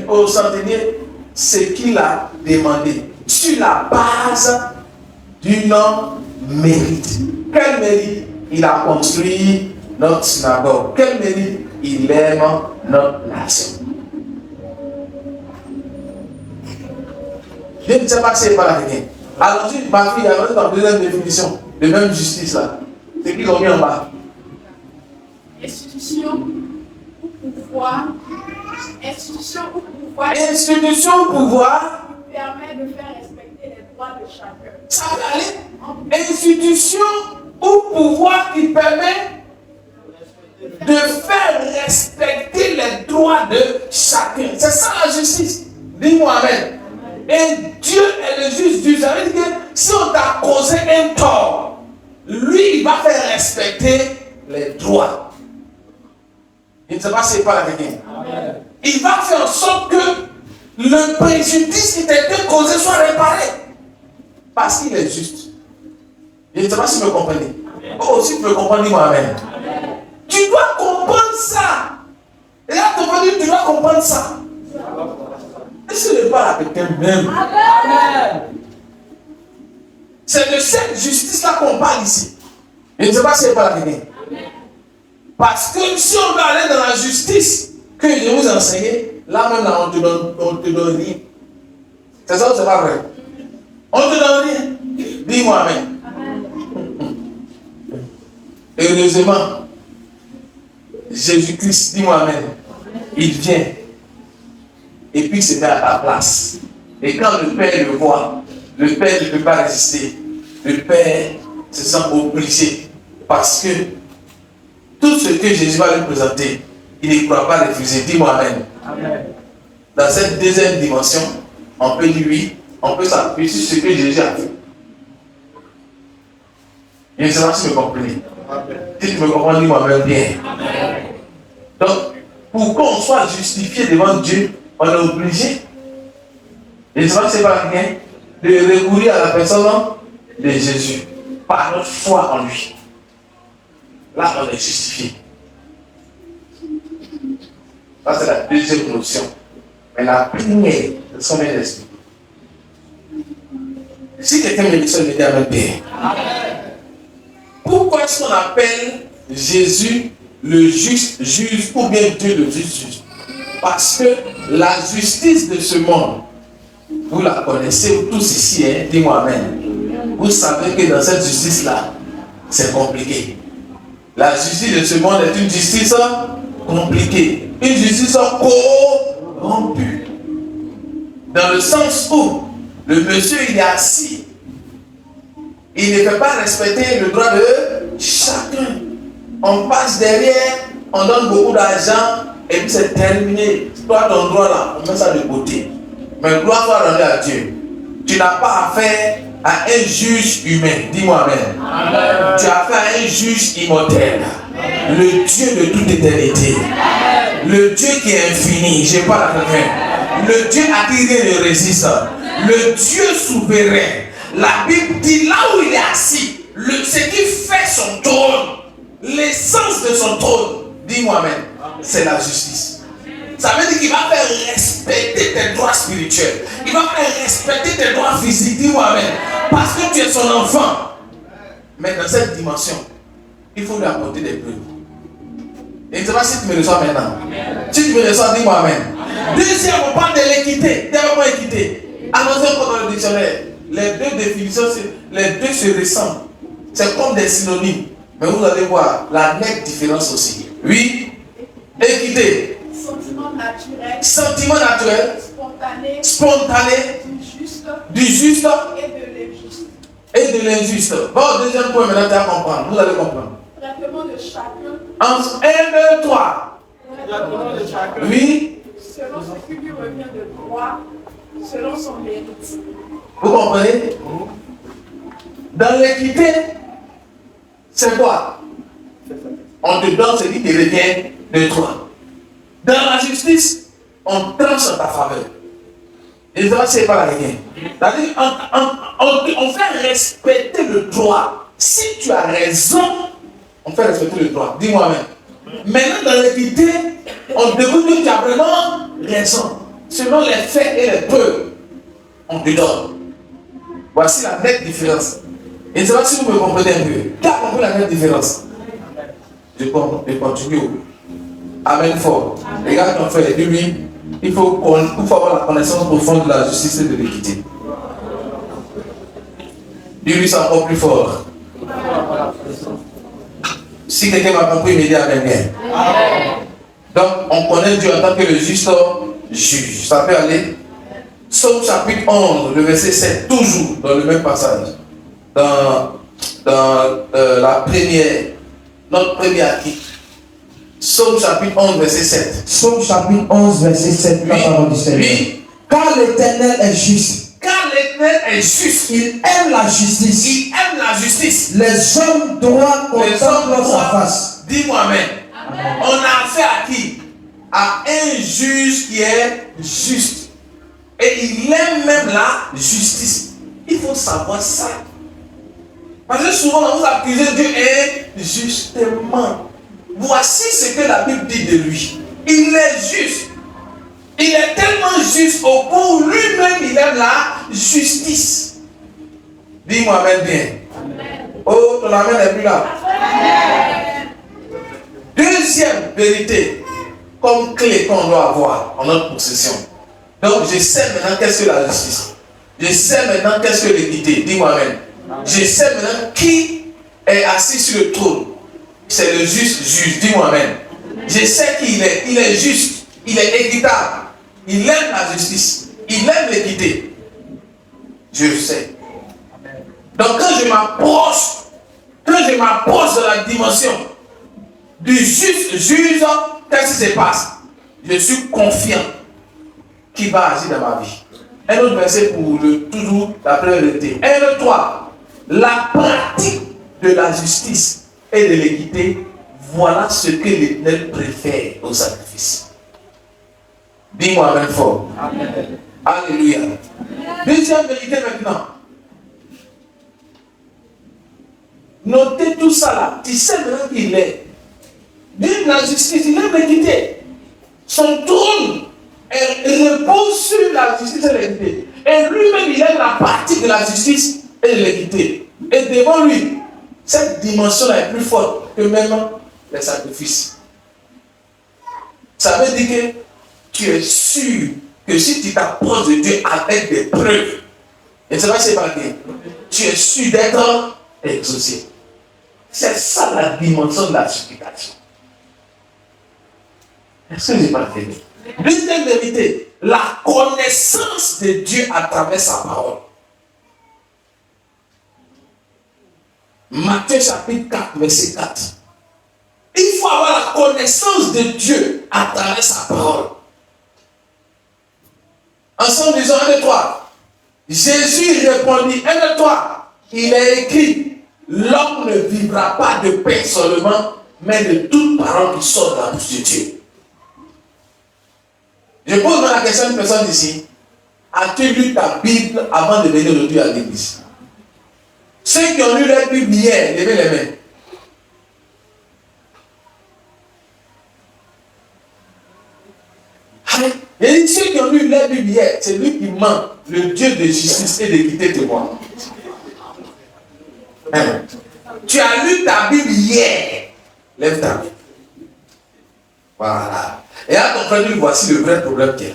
A: au centenier ce qu'il a demandé sur la base d'une mérite. Quel mérite? Il a construit notre synagogue. Quel mérite? Il aime notre nation. Je ne sais pas si c'est pas la vérité. Alors, ma fille, elle dans la deuxième définition de même justice là. C'est qu'ils ont mis en bas.
D: Institution ou pouvoir. Institution ou pouvoir.
A: Institution ou pouvoir.
D: Permet de faire respecter les droits de chacun.
A: Ça va aller. Institution ou pouvoir qui permet de faire respecter les droits de chacun. C'est ça la justice. Dis-moi Amen. Et Dieu est le juste juge. Ça veut dire que si on t'a causé un tort, lui, il va faire respecter les droits. Je ne sais pas si c'est pas la vérité. Il va faire en sorte que le préjudice qui t'a été causé soit réparé. Parce qu'il est juste. Je ne sais pas si vous me comprenez. Oh, si vous me comprenez, dis-moi Amen. Tu dois comprendre ça. Et là, tu dois comprendre ça. Est-ce que je parle à quelqu'un même? C'est de cette justice-là qu'on parle ici. Je ne sais pas si c'est pas la vérité. Parce que si on veut aller dans la justice que je vous enseigne, là même là, on te donne rien. C'est ça ou c'est pas vrai? On te donne rien. Dis-moi Amen. Heureusement, Jésus-Christ, dis-moi Amen. Il vient. Et puis c'est à ta place. Et quand le Père le voit, le Père ne peut pas résister. Le Père se sent obligé. Parce que tout ce que Jésus va lui présenter, il ne pourra pas refuser. Dis-moi Amen. Amen. Dans cette deuxième dimension, on peut dire oui, on peut s'appuyer sur ce que Jésus a fait. Je ne sais pas si vous me comprenez. Si tu me comprends, dis-moi même bien. Amen. Donc, pour qu'on soit justifié devant Dieu, on est obligé, je ne sais pas si c'est pas rien, de recourir à la personne de Jésus par notre foi en lui. Là, on est justifié. Ça, c'est la deuxième notion. Mais la première, c'est son esprit. Si quelqu'un me dit ça, je me dis à ma paix. Pourquoi est-ce qu'on appelle Jésus le juste juge ou bien Dieu le juste juge? Parce que la justice de ce monde, vous la connaissez tous ici, hein? Dis-moi Amen. Vous savez que dans cette justice-là, c'est compliqué. La justice de ce monde est une justice compliquée, une justice corrompue. Dans le sens où le monsieur il est assis, il ne peut pas respecter le droit de chacun. On passe derrière, on donne beaucoup d'argent et puis c'est terminé. Toi ton droit là, on met ça de côté. Mais gloire soit rendue à Dieu. Tu n'as pas affaire à un juge humain. Dis-moi Amen. Amen. Tu as affaire à un juge immortel. Amen. Le Dieu de toute éternité. Amen. Le Dieu qui est infini. Je parle à quelqu'un. Le Dieu à qui rien ne résiste. Le Dieu souverain. La Bible dit là où il est assis, ce qui fait son trône, l'essence de son trône, dis-moi Amen, c'est la justice. Ça veut dire qu'il va faire respecter tes droits spirituels. Il va faire respecter tes droits physiques, dis-moi Amen. Parce que tu es son enfant. Mais dans cette dimension, il faut lui apporter des preuves. Et je ne sais pas si tu me reçois maintenant. Si tu me reçois, dis-moi Amen. Deuxième, on parle de l'équité. Développement équité. Annoncez dans le dictionnaire. Les deux définitions, les deux se ressemblent. C'est comme des synonymes. Mais vous allez voir la nette différence aussi. Oui, équité.
D: Sentiment naturel.
A: Sentiment naturel.
D: Spontané.
A: Spontané.
D: Du juste.
A: Et de l'injuste. Et de l'injuste. Bon, deuxième point, maintenant tu vas comprendre. Vous allez comprendre.
D: Traitement de chacun.
A: En 1, 2, 3.
D: Traitement de chacun.
A: Oui.
D: Selon ce qui lui revient de droit, selon son mérite.
A: Vous comprenez? Dans l'équité, c'est quoi? On te donne ce qui te revient de toi. Dans la justice, on tranche en ta faveur. Et ça, c'est pas la rien. C'est-à-dire, on fait respecter le droit. Si tu as raison, on fait respecter le droit. Dis-moi même. Maintenant, dans l'équité, on demande que tu as vraiment raison. Selon les faits et les preuves, on te donne. Voici la nette différence. Et c'est pas si vous me comprenez un peu. Qui a compris la nette différence? Je continue. Amen fort. Regarde ton frère, dis-lui, il faut avoir la connaissance profonde de la justice et de l'équité. Dis-lui ça encore plus fort. Si quelqu'un m'a compris, il me dit Amen bien. Donc, on connaît Dieu en tant que le juste juge. Ça peut aller. Psaume chapitre 11, le verset 7, toujours dans le même passage. Dans notre premier acquis. Psaume chapitre 11, verset 7.
B: Psaume chapitre 11, verset 7. La parole du Seigneur.
A: Oui.
B: Car l'Éternel est juste.
A: Car l'Éternel est juste.
B: Il aime la justice.
A: Il aime la justice.
B: Les hommes droits contemplent sa face.
A: Dis-moi Amen. On a affaire à qui? À un juge qui est juste. Et il aime même la justice. Il faut savoir ça. Parce que souvent, on vous accuse Dieu injustement. Voici ce que la Bible dit de lui. Il est juste. Il est tellement juste au point où lui-même il aime la justice. Dis-moi Amen bien. Amen. Oh, ton Amen n'est plus là. Amen. Deuxième vérité, comme clé qu'on doit avoir en notre possession. Donc, je sais maintenant qu'est-ce que la justice. Je sais maintenant qu'est-ce que l'équité. Dis-moi Amen. Je sais maintenant qui est assis sur le trône. C'est le juste juge. Dis-moi Amen. Je sais qui il est. Il est juste. Il est équitable. Il aime la justice. Il aime l'équité. Je sais. Donc quand je m'approche de la dimension du juste juge, qu'est-ce qui se passe? Je suis confiant qu'il va agir dans ma vie. Un autre verset pour toujours la première vérité. 1, 3. La pratique de la justice et de l'équité, voilà ce que l'Éternel préfère au sacrifice. Dis-moi Amen fort. Amen. Alléluia. Deuxième vérité maintenant. Notez tout ça là. Tu sais maintenant qu'il est. Dieu de la justice, il aime l'équité. Son trône repose sur la justice et l'équité. Et lui-même, il aime la partie de la justice et de l'équité. Et devant lui, cette dimension-là est plus forte que même les sacrifices. Ça veut dire que tu es sûr que si tu t'approches de Dieu avec des preuves, et c'est pas c'est pas bien, tu es sûr d'être exaucé. C'est ça la dimension de la supplication. Est-ce que j'ai pas fait? Deuxième vérité, la connaissance de Dieu à travers sa parole. Matthieu chapitre 4, verset 4. Il faut avoir la connaissance de Dieu à travers sa parole. Ensemble, disons 1, 2, 3. Jésus répondit, 1, 2, 3. Il est écrit, l'homme ne vivra pas de pain seulement, mais de toute parole qui sort de la bouche de Dieu. Je pose la question à une personne ici. As-tu lu ta Bible avant de venir aujourd'hui à l'église? Ceux qui ont lu la Bible hier, levez les mains. Et ceux qui ont lu la Bible hier, c'est lui qui ment, le Dieu de justice et d'équité te voit. Tu as lu ta Bible hier. Lève ta Bible. Voilà. Et à ton frère, voici le vrai problème qu'il y a.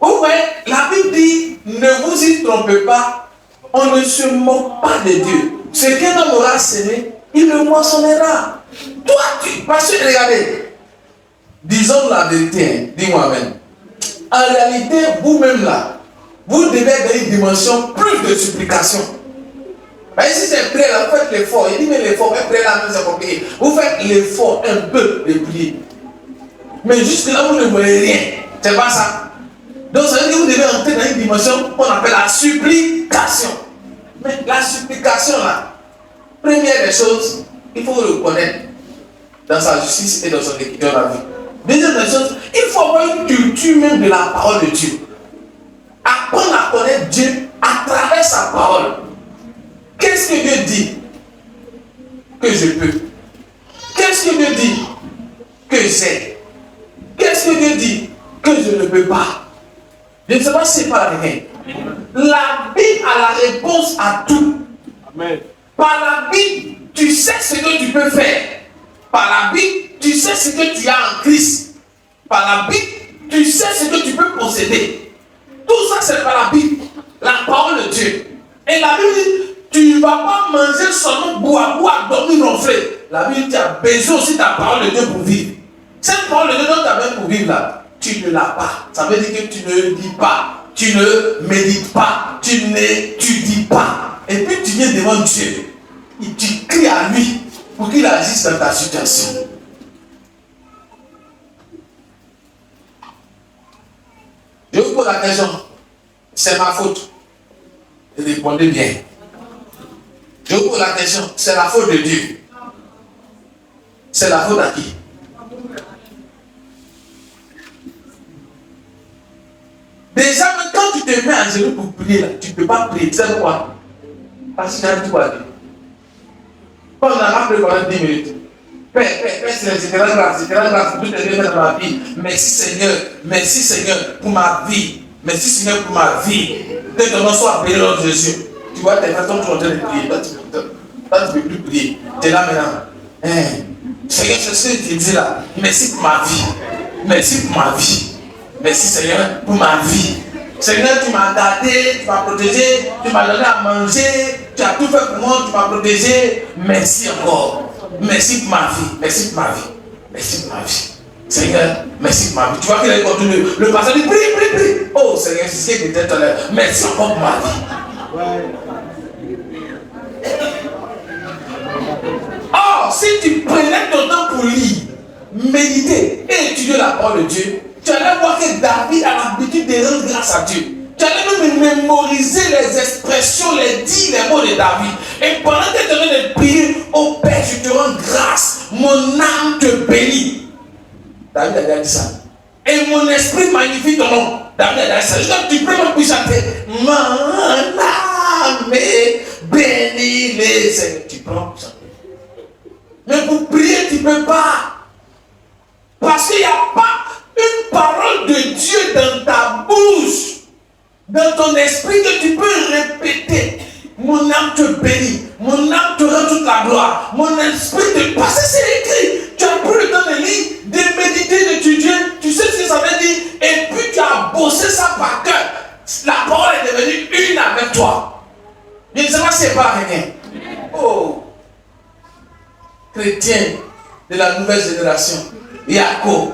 A: Vous voyez, la Bible dit, ne vous y trompez pas, on ne se moque pas de Dieu. Ce qu'un homme aura semé, il le moissonnera. Toi, parce que regardez, disons la vérité, dis-moi Amen. En réalité, vous-même là, vous devez avoir une dimension plus de supplication. Mais si c'est prêt là, vous faites l'effort. Il dit, mais l'effort, mais prêt là, c'est compliqué. Vous faites l'effort un peu de prier. Mais jusque là, vous ne voyez rien. C'est pas ça. Donc, ça veut dire que vous devez entrer dans une dimension qu'on appelle la supplication. Mais la supplication là, première des choses, il faut reconnaître dans sa justice et dans son équité dans la vie. Deuxième chose, il faut avoir une culture même de la parole de Dieu. Apprendre à connaître Dieu à travers sa parole. Qu'est-ce que Dieu dit que je peux? Qu'est-ce que Dieu dit que j'ai? Qu'est-ce que Dieu dit que je ne peux pas? Je ne sais pas si c'est pas rien. La Bible a la réponse à tout.
C: Amen.
A: Par la Bible, tu sais ce que tu peux faire. Par la Bible, tu sais ce que tu as en Christ. Par la Bible, tu sais ce que tu peux posséder. Tout ça, c'est par la Bible. La parole de Dieu. Et la Bible dit, tu ne vas pas manger seulement boire, dormir, ronfler. La Bible dit, tu as besoin aussi de ta parole de Dieu pour vivre. Cette parole de Dieu dont tu as besoin pour vivre là, tu ne l'as pas. Ça veut dire que tu ne dis pas, tu ne médites pas, tu n'étudies pas. Et puis tu viens devant Dieu. Et tu cries à lui pour qu'il agisse dans ta situation. Je vous pose la question, c'est ma faute? Répondez bien. Je vous pose la question, c'est la faute de Dieu? C'est la faute à qui? Déjà, quand tu te mets à genoux pour prier, là, tu ne peux pas prier. Tu sais pourquoi? Parce que tu as tout à dire. Quand on a rappelé pendant 10 minutes, Père, c'est la grâce pour tout aider dans ma vie. Merci Seigneur pour ma vie. Merci Seigneur pour ma vie. Que ton nom soit appelé dans Jésus. Tu vois, tes frères sont en train de prier. Toi, tu ne peux plus prier. Tu es là maintenant. Seigneur, c'est ce que tu dis là. Merci pour ma vie. Merci pour ma vie. Merci Seigneur pour ma vie. Seigneur, tu m'as gardé, tu m'as protégé, tu m'as donné à manger, tu as tout fait pour moi, tu m'as protégé. Merci encore. Merci pour ma vie. Merci pour ma vie. Merci pour ma vie. Seigneur, merci pour ma vie. Tu vois qu'il a continué. Le pasteur dit, prie. Oh Seigneur, c'est ce que tu étais tout à l'heure. Merci encore pour ma vie. Or, si tu prenais ton temps pour lire, méditer et étudier la parole de Dieu, tu allais voir que David a l'habitude de rendre grâce à Dieu. Tu allais même mémoriser les expressions, les dits, les mots de David. Et pendant que tu es en train de prier, oh Père, je te rends grâce, mon âme te bénit. David a déjà dit ça. Et mon esprit magnifie ton nom. David a dit ça. Je dis, tu peux me chanter. Mon âme bénit les Seigneur. Tu prends pour chanter. Mais pour prier, tu ne peux pas. Parce qu'il n'y a pas une parole de Dieu dans ta bouche, dans ton esprit que tu peux répéter. Mon âme te bénit, mon âme te rend toute la gloire, mon esprit te passe. C'est écrit. Tu as pris le temps de lire, de méditer, d'étudier. Tu sais ce que ça veut dire. Et puis tu as bossé ça par cœur. La parole est devenue une avec toi. Je ne sais pas si c'est pas rien. Oh, chrétien de la nouvelle génération, Yaco,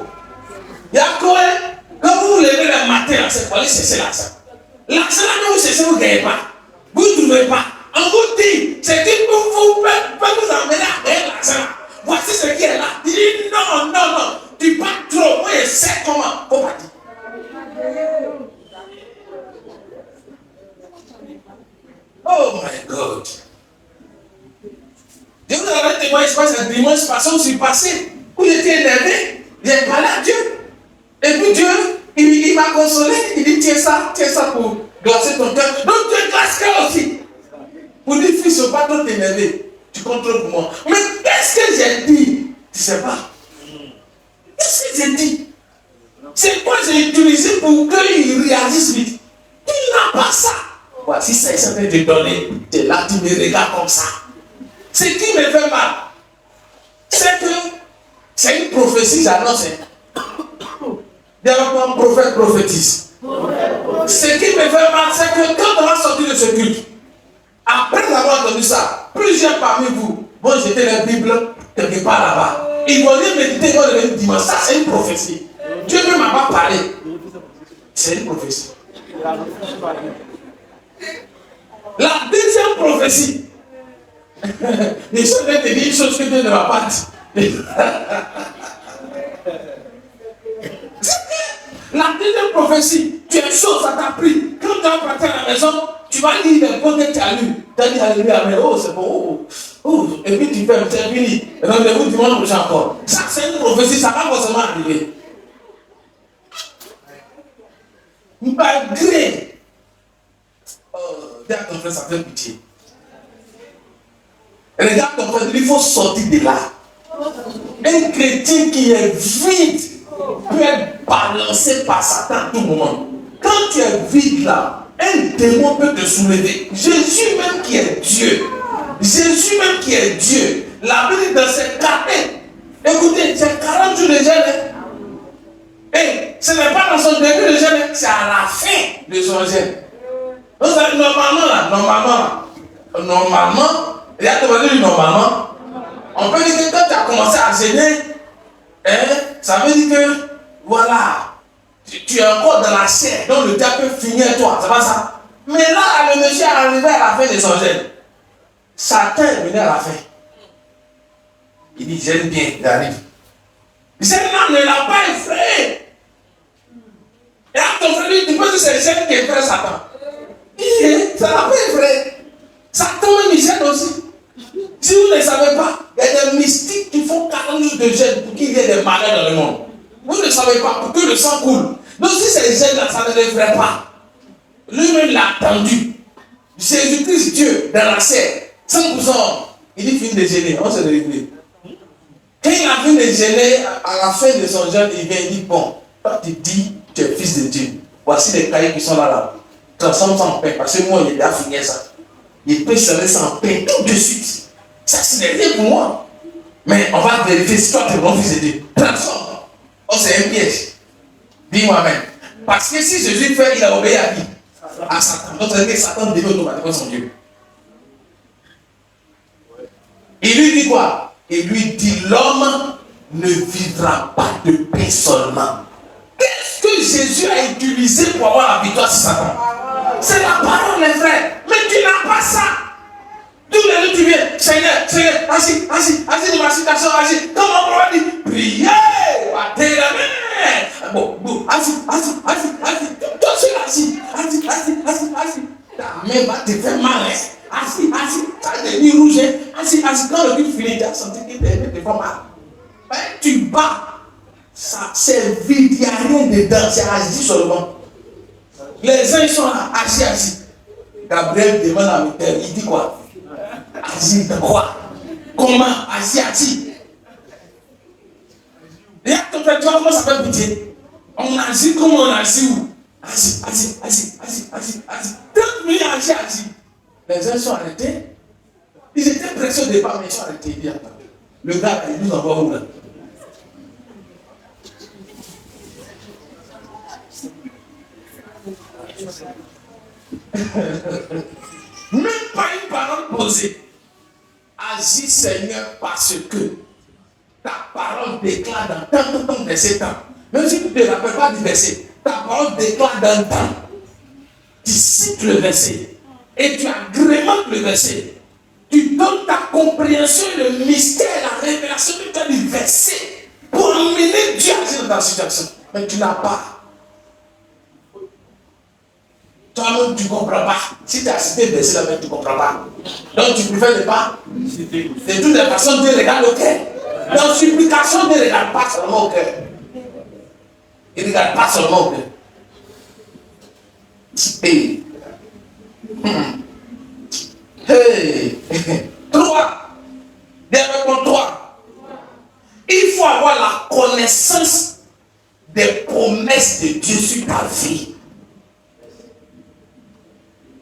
A: quand vous vous levez le matin, c'est pour aller chercher l'argent. L'argent là, vous cherchez, vous ne gagnez pas. Vous ne trouvez pas. On vous dit, c'est que vous pouvez vous emmener à gagner l'argent. Voici ce qui est là. Il dit non. Tu pars trop. Moi, je sais comment. Faut pas dire. Oh my God. Je vous avais témoigné, je pense, un dimanche passé, je suis passé, où j'étais énervé, j'ai parlé à Dieu. Et puis Dieu, il m'a consolé, il dit tiens ça pour glacer ton cœur. Donc Dieu glace cœur aussi. Pour dire, fils, je ne veux pas trop t'énerver. Tu contrôles pour moi. Mais qu'est-ce que j'ai dit? Tu ne sais pas. Qu'est-ce que j'ai dit? C'est quoi j'ai utilisé pour qu'il réagisse vite? Tu n'as pas ça. Voici ça, il s'est fait te donner. Tu es là, tu me regardes comme ça. Ce qui me fait mal, c'est que c'est une prophétie, j'annonce. D'ailleurs, un prophète prophétise. Ce qui me fait mal, c'est que quand on va sortir de ce culte, après avoir entendu ça, plusieurs parmi vous vont jeter la Bible quelque part là-bas. Ils vont dire méditer, ils vont devenir dimanche. Ça, c'est une prophétie. Dieu ne m'a pas parlé. C'est une prophétie. La deuxième prophétie. Les gens viennent te dire une chose que Dieu ne va pas dire. La deuxième prophétie, tu es chaud, ça t'a pris. Quand tu vas partir à la maison, Tu vas lire des points que tu as lus. Tu as dit alléluia, mais oh, c'est bon. Et puis tu fais, c'est fini. Rendez-vous dimanche prochain encore. Ça, c'est une prophétie, ça va forcément arriver. Malgré. Dis à ton frère, ça fait pitié. Regarde ton frère, il faut sortir de là. Un chrétien qui est vide peut être balancé par Satan à tout moment. Quand tu es vide là, un démon peut te soulever. Jésus même qui est Dieu. Jésus même qui est Dieu. La Bible dans ses 40. Écoutez, c'est 40 jours de jeûne. Et ce n'est pas dans son début de jeûne, c'est à la fin de son jeûne. Donc normalement, il y a demandé normalement, on peut dire que quand tu as commencé à jeûner, ça veut dire que, voilà, tu es encore dans la chair, donc le diable peut finir toi, c'est pas ça. Mais là, le monsieur est arrivé à la fin de son jeûne. Satan est venu à la fin. Il dit, j'aime bien, il arrive. Jeûne ne l'a pas effrayé. Et à ton frère, tu peux dire que c'est le jeûne qui effraie Satan. Ça l'a pas effrayé. Satan même il gêne aussi. Si vous ne savez pas, il y a des mystiques qui font 40 jours de jeûne pour qu'il y ait des malheurs dans le monde. Vous ne savez pas, pour que le sang coule. Donc si c'est le jeûne là, ça ne l'effraie pas. Lui-même l'a attendu. Jésus-Christ, Dieu, dans la chair, 100%, il dit fini de jeûner. On se réunit. Quand il a fini de jeûner, à la fin de son jeûne, il vient et dit, bon, toi tu dis, tu es fils de Dieu. Voici les cahiers qui sont là. Transforme ça en pain. Parce que moi, il est à finir ça. Il peut se laisser en paix tout de suite. Ça, c'est rien pour moi. Mais on va vérifier si toi, tu es bon fils de Dieu. Transforme. Oh, c'est un piège. Dis-moi même. Parce que si Jésus fait, il a obéi à qui? À Satan. Donc, c'est que Satan devient automatiquement son Dieu. Il lui dit quoi? Il lui dit, l'homme ne vivra pas de pain seulement. Qu'est-ce que Jésus a utilisé pour avoir la victoire sur Satan? C'est la parole, les frères. Mais tu n'as pas ça. Tous les jours, tu viens. Seigneur, assis de ma situation, assis. Comme on va dire, priez, battez la main. Bon, assis. Toi, tu es assis. Assis. Ta main va te faire mal. Assis. Ça a devenu rouge. Assis. Quand le but finit, tu as senti que te fait mal. Mais tu bats. Ça, c'est vide, il n'y a rien dedans, c'est assis seulement. Les uns ils sont là, assis. Gabriel demande à Michel, il dit quoi? Assis de quoi? Comment? Assis. Et à ton frère, tu vois comment ça fait pitié? On agit comme on agit où? Assis. 30 minutes assis. Les uns sont arrêtés. Ils étaient pressés au départ, mais ils sont arrêtés. Il dit, attends, le gars, il nous envoie où là? Même pas une parole posée. Agis Seigneur parce que ta parole déclare dans tant verset temps. Même si tu ne te rappelles pas du verset, ta parole déclare dans temps. Tu cites le verset et tu agrémentes le verset. Tu donnes ta compréhension, le mystère, la révélation que tu as du verset pour emmener Dieu à agir dans ta situation. Mais tu n'as pas. Toi-même, tu ne comprends pas. Si tu as cité le verset là-bas, tu ne comprends pas. Donc, tu préfères ne pas. De toutes les façons, Dieu regarde au cœur. Dans supplication, Dieu ne regarde pas seulement au cœur. Il ne regarde pas seulement au cœur. Hey. 3. Dernier point 3. Il faut avoir la connaissance des promesses de Dieu sur ta vie.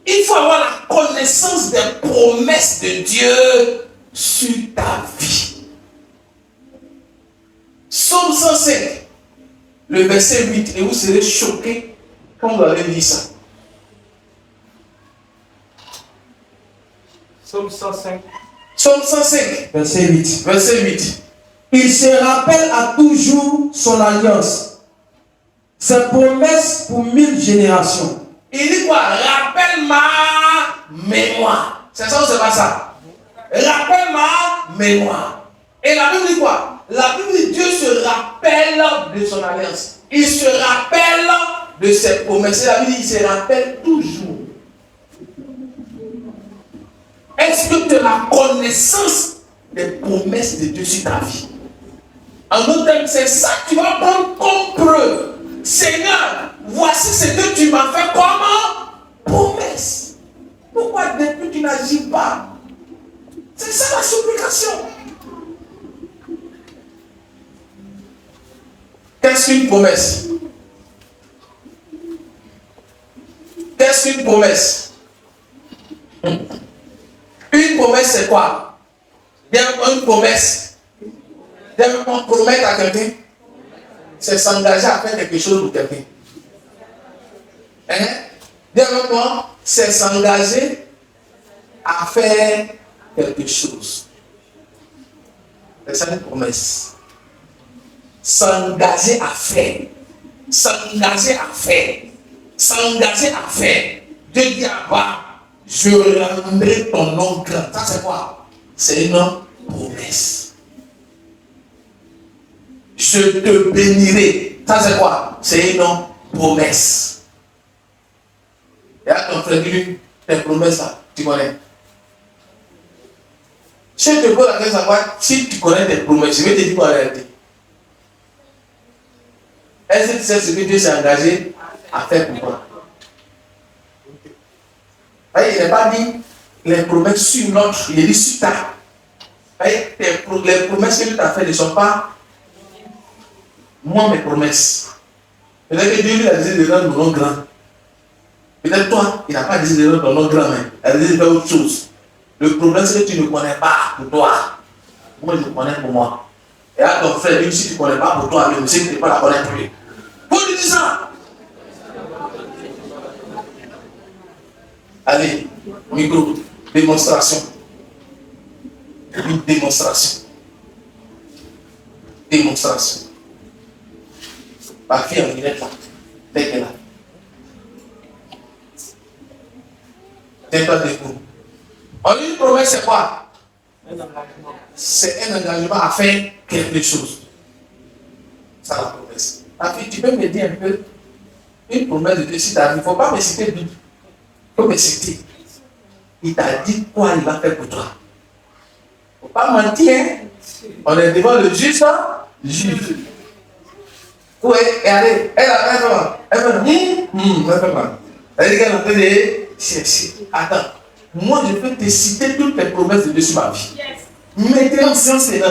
A: Il faut avoir la connaissance des promesses de Dieu sur ta vie. Psaume 105, le verset 8, et vous serez choqués quand vous avez dit ça.
E: Psaume 105.
A: Psaume 105,
B: Verset 8.
A: verset 8.
B: Il se rappelle à toujours son alliance, ses promesses pour 1000 générations.
A: Il dit quoi? Rappelle ma mémoire. C'est ça ou c'est pas ça? Rappelle ma mémoire. Et la Bible dit quoi? La Bible dit Dieu se rappelle de son alliance. Il se rappelle de ses promesses. Et la Bible dit il se rappelle toujours. Est-ce que tu as la connaissance des promesses de Dieu sur ta vie? En d'autres termes, c'est ça que tu vas prendre comme preuve. Seigneur, voici ce que tu m'as fait comme promesse. Pourquoi depuis tu n'agis pas? C'est ça la supplication. Qu'est-ce qu'une promesse? Qu'est-ce qu'une promesse? Une promesse, c'est quoi? Une promesse. On promet à quelqu'un, c'est s'engager à faire quelque chose pour quelqu'un. C'est s'engager à faire quelque chose. C'est ça une promesse. S'engager à faire. S'engager à faire. S'engager à faire. Dieu dit à Abba, je rendrai ton nom grand. Ça c'est quoi? C'est une promesse. Je te bénirai. Ça c'est quoi? C'est une promesse. Et à ton frère, dis-lui, tes promesses là, tu connais. Je te pose la question, savoir si tu connais tes promesses. Je vais te dire quoi en réalité. Est-ce que tu sais ce que Dieu s'est engagé à faire pour toi? Il n'a pas dit les promesses sur l'autre, il a dit sur ta. Les promesses que Dieu t'a fait ne sont pas moi mes promesses. Peut-être que Dieu lui a dit de rendre mon nom grand. Peut-être toi, il n'a pas dit de rendre ton nom grand, mais il a dit de faire autre chose. Le problème, c'est que tu ne connais pas pour toi. Moi, je connais pour moi. Et à ton frère, même si tu ne connais pas pour toi, mais sais que tu ne peux pas la connaître pour lui. Pour lui dire ça. Allez, micro, démonstration. Une démonstration. Démonstration. Ma fille en direct là. Dès qu'elle est là. Tiens-toi debout. On lui une promesse, c'est quoi? C'est un engagement à faire quelque chose. C'est la promesse. Ma fille, tu peux me dire un peu une promesse de Dieu si tu as dit. Il ne faut pas me citer Bible. Il faut me citer. Il t'a dit quoi il va faire pour toi. Il ne faut pas mentir. Hein? On est devant le juste, juge. Oui, et allez, elle a fait mal. Elle fait mal. Elle dit qu'elle est en train de chercher. Attends. Moi, je peux te citer toutes les promesses de Dieu sur ma vie. Mettez en science et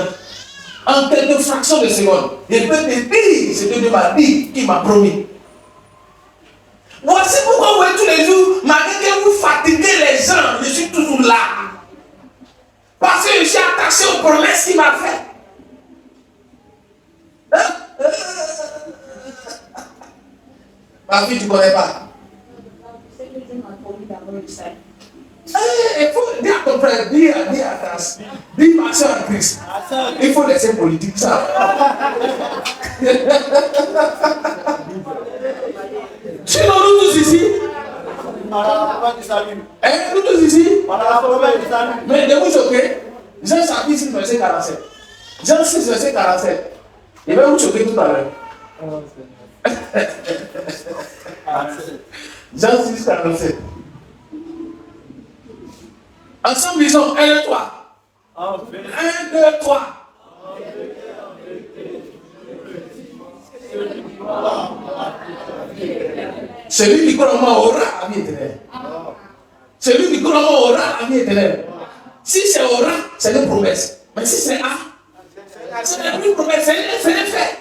A: en quelques fractions de secondes. Je peux te dire ce que Dieu m'a dit, qu'il m'a promis. Voici pourquoi vous voyez tous les jours, malgré que vous fatiguez les gens, je suis toujours là. Parce que je suis attaché aux promesses qu'il m'a fait. Ma fille, tu ne connais pas.
D: C'est que Dieu m'a promis d'avoir le salut.
A: Il faut dire à ton frère, dis à Tasse, dis ma soeur en Christ. Il faut laisser politique ça. Sinon, nous tous ici. Nous tous ici. Mais de vous choquer, Jean chapitre 6, verset 47. Jean 6, verset 47. Il va vous choquer tout à l'heure. Jean 6, 47. Ensemble, disons 1, 2, 3. 1, 2, 3. Celui qui croit en moi aura la vie éternelle. Celui qui croit en moi aura la vie éternelle. Si c'est aura, c'est une promesse. Mais si c'est A, ce n'est plus une promesse, c'est un fait.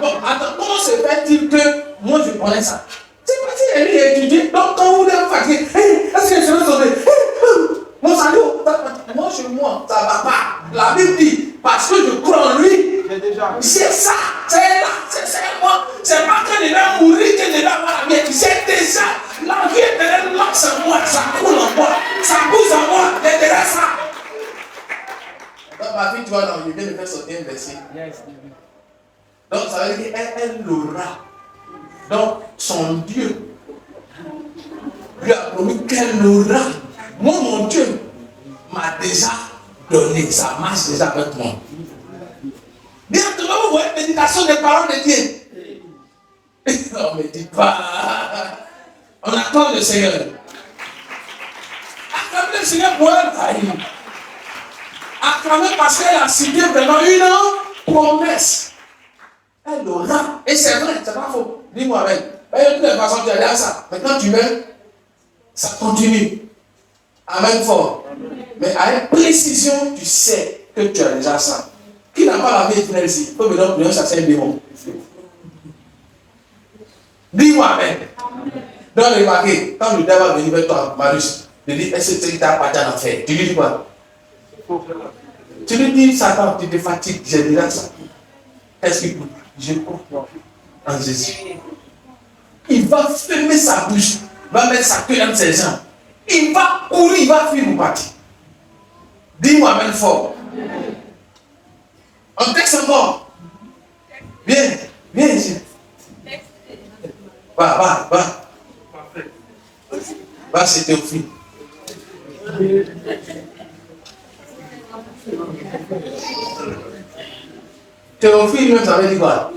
A: Bon, attends, comment se fait-il que moi je connais ça? C'est parce qu'il est étudié. Donc quand vous êtes fatigué, est-ce que je vais sauver? Mon salut, moi chez moi, ça ne va pas. La Bible dit, parce que je crois en lui, c'est ça, c'est là, c'est moi. C'est pas que je vais mourir, que je vais avoir la vie. J'ai déjà la vie éternelle lance en moi, ça coule en moi, ça pousse en moi, j'ai déjà ça. Donc ma fille, tu vois, je viens de faire sauter un verset. Donc ça veut dire qu'elle l'aura. Donc son Dieu lui a promis qu'elle l'aura. Moi, mon Dieu m'a déjà donné, ça marche déjà avec moi. Bientôt, vous voyez méditation des paroles de Dieu. On ne me dit pas. On attend le Seigneur. Acclamez le
B: le Seigneur pour elle. Acclamé parce qu'elle a cité vraiment une promesse. Elle aura. Et c'est vrai, c'est pas faux. Dis-moi, avec. De toutes les façons, tu as dit ça. Mais quand tu mets, ça continue. Amen fort. Mais avec précision, tu sais que tu as déjà ça. Qui n'a pas la vie éternelle ici? Il faut me donner ça, c'est un démon. Dis-moi, amen. Donc, remarquez, quand le diable va venir vers toi, Marius, il dit, est-ce que tu n'as pas d'en faire? Tu lui dis quoi? Tu lui dis, Satan, tu te fatigues, j'ai déjà ça. Qu'est-ce qu'il faut? Je crois en Jésus. Il va fermer sa bouche, va mettre sa queue dans ses jambes. Il va courir, il va fuir pour partir. Dis-moi, amen fort. Un texte encore. Viens, viens ici. Va. Va, c'est Théophile. Théophile, même, ça veut dire quoi?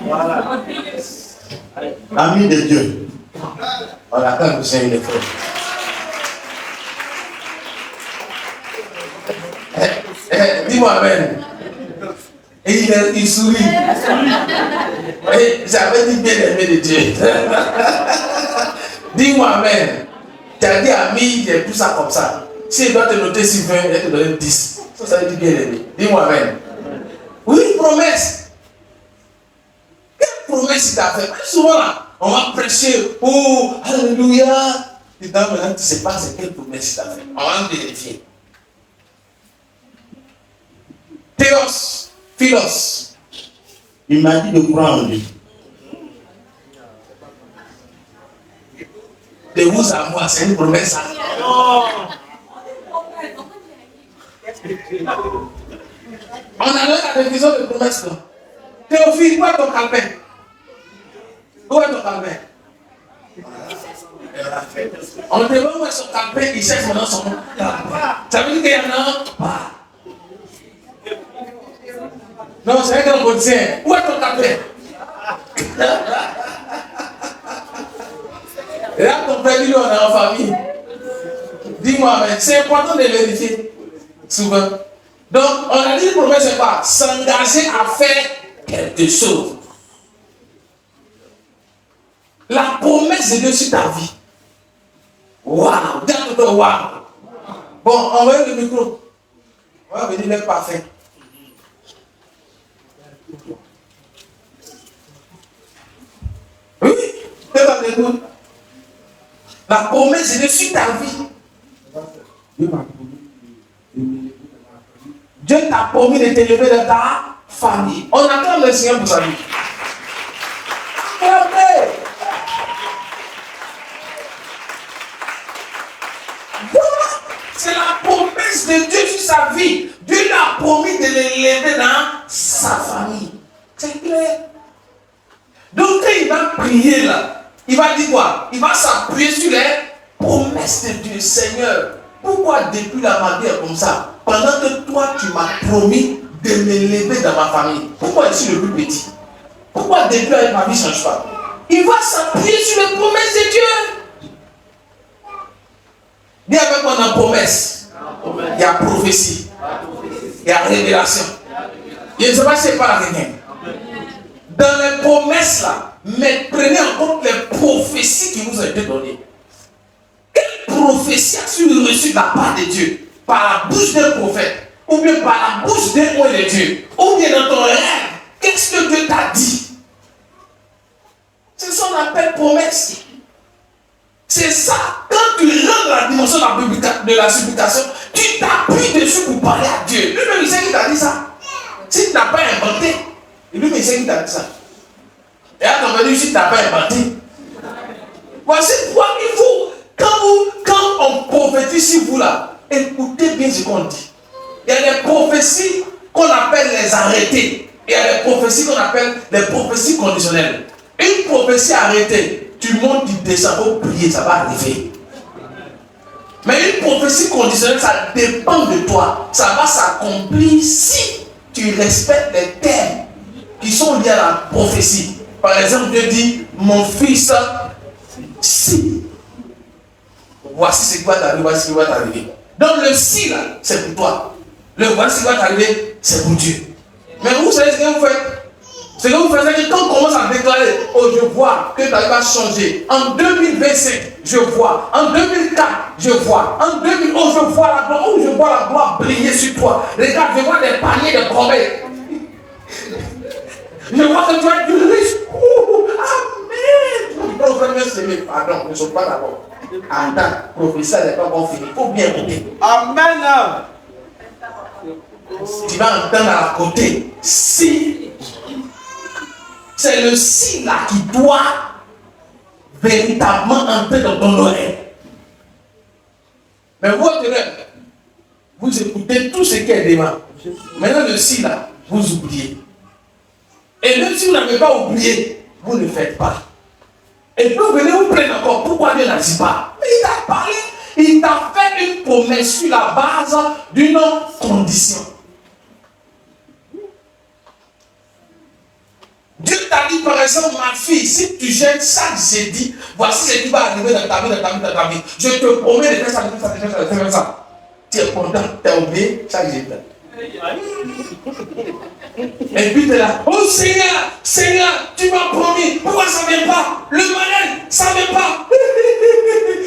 C: Voilà.
A: Ami de Dieu. On attend que c'est une frère. Dis-moi amen. Et il sourit. Et j'avais dit bien aimé de Dieu. Dis-moi amen. Tu as dit ami, j'ai tout ça comme ça. Si il doit te noter sur 20, il va te donner 10. Ça veut dire bien aimé. Dis-moi amen. Oui, promesse. Quelle promesse il t'a fait? Souvent là, on va prêcher. Oh, alléluia. Et maintenant, tu ne sais pas c'est quelle promesse il t'a fait. On va vérifier. Théos, Philos.
F: Il m'a dit de croire en lui.
B: De vous à moi, c'est une promesse. On a la révision de promesse. Théophile, où est ton calepin? Où est ton calepin? On te demande où est son calepin, il cherche maintenant son nom. Ça veut dire qu'il y en a pas. Non, c'est un grand quotidien. Où est ton calepin? Et là, ton père dit, on est en famille. Dis-moi, mais c'est important de vérifier. Souvent. Donc, on a dit, le problème, c'est quoi? S'engager à faire quelque chose. La promesse de Dieu sur ta vie. Waouh! Dis-toi, waouh! Bon, envoyez le micro. On va venir l'être parfait. Oui, c'est pas de nous. La promesse de Dieu sur ta vie. Dieu t'a promis de t'élever dans ta famille. On attend le Seigneur pour sa vie. C'est la promesse de Dieu sur sa vie. Dieu l'a promis de l'élever dans sa famille. C'est clair. Donc quand il va prier là, il va dire quoi? Il va s'appuyer sur les promesses de Dieu. Seigneur, pourquoi depuis ma vie est comme ça? Pendant que toi tu m'as promis de m'élever dans ma famille, pourquoi je suis le plus petit? Pourquoi depuis ma vie ne change pas? Il va s'appuyer sur les promesses de Dieu. Dis avec moi dans promesse. Il y a prophétie. Il y a révélation. Je ne sais pas si c'est pas la dernière. Dans les promesses là, mais prenez en compte les prophéties qui vous ont été données. Quelle prophétie as-tu reçue de la part de Dieu? Par la bouche d'un prophète, ou bien par la bouche d'un homme de Dieu, ou bien dans ton rêve. Qu'est-ce que Dieu t'a dit? C'est ça qu'on appelle promesse. C'est ça, quand tu rentres dans la dimension de la supplication, tu t'appuies dessus pour parler à Dieu. Lui-même, il sait qu'il t'a dit ça. Si tu n'as pas inventé, lui-même, il sait qu'il t'a dit ça. Et à ton menu, si tu n'as pas inventé. Voici pourquoi il faut, quand on prophétise sur vous là, écoutez bien ce qu'on dit. Il y a des prophéties qu'on appelle les arrêtés. Et il y a des prophéties qu'on appelle les prophéties conditionnelles. Une prophétie arrêtée, tu montes, tu descends pour prier, ça va arriver. Mais une prophétie conditionnelle, ça dépend de toi. Ça va s'accomplir si tu respectes les termes qui sont liés à la prophétie. Par exemple, Dieu dit, mon fils, si.
A: voici ce qui va t'arriver, voici ce qui va t'arriver. Donc le si là, c'est pour toi. Le voici ce qui va t'arriver, c'est pour Dieu. Mais vous savez ce que vous faites? Ce que vous faites, c'est que quand on commence à déclarer, oh je vois que ta vie va changer. En 2025, je vois. En 2004, je vois. En 2000, oh je vois la gloire, oh je vois la gloire briller sur toi. Regarde, je vois des paniers de corbeilles. Je vois que tu as du riche. Amen. Non, frère, pardon, ne sommes pas d'accord. Attends, professeur n'est pas bon fini. Il faut bien écouter.
C: Amen.
A: Tu vas entendre à côté. Si. C'est le si là qui doit véritablement entrer dans ton oreille. Mais votre rêve, vous écoutez tout ce qui est devant. Maintenant le si là, vous oubliez. Et même si vous n'avez pas oublié, vous ne le faites pas. Et puis vous venez vous plaindre encore. Pourquoi Dieu n'a dit pas? Mais il t'a parlé. Il t'a fait une promesse sur la base d'une condition. Dieu t'a dit par exemple, ma fille, si tu jeûnes chaque jeudi, voici ce qui va arriver dans ta vie, dans ta vie. Je te promets de faire ça, de faire ça. Tu es content, tu as oublié chaque jeudi. Et puis tu es là, oh Seigneur, Seigneur, tu m'as promis, pourquoi ça ne vient pas? Le malade, ça ne vient pas.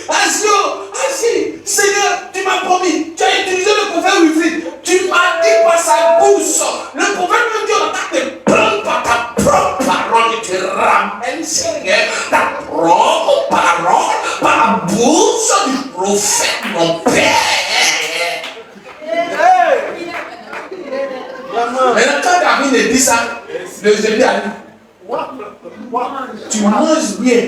A: Assis, Seigneur, tu m'as promis, tu as utilisé le prophète Wilfrid, tu m'as dit par sa bouche, le prophète me dit, on attaque de prendre par ta propre parole et tu ramènes, Seigneur, ta propre parole par la bouche du prophète, mon Père. Maintenant, quand David dit ça, le jeudi a dit, tu manges bien.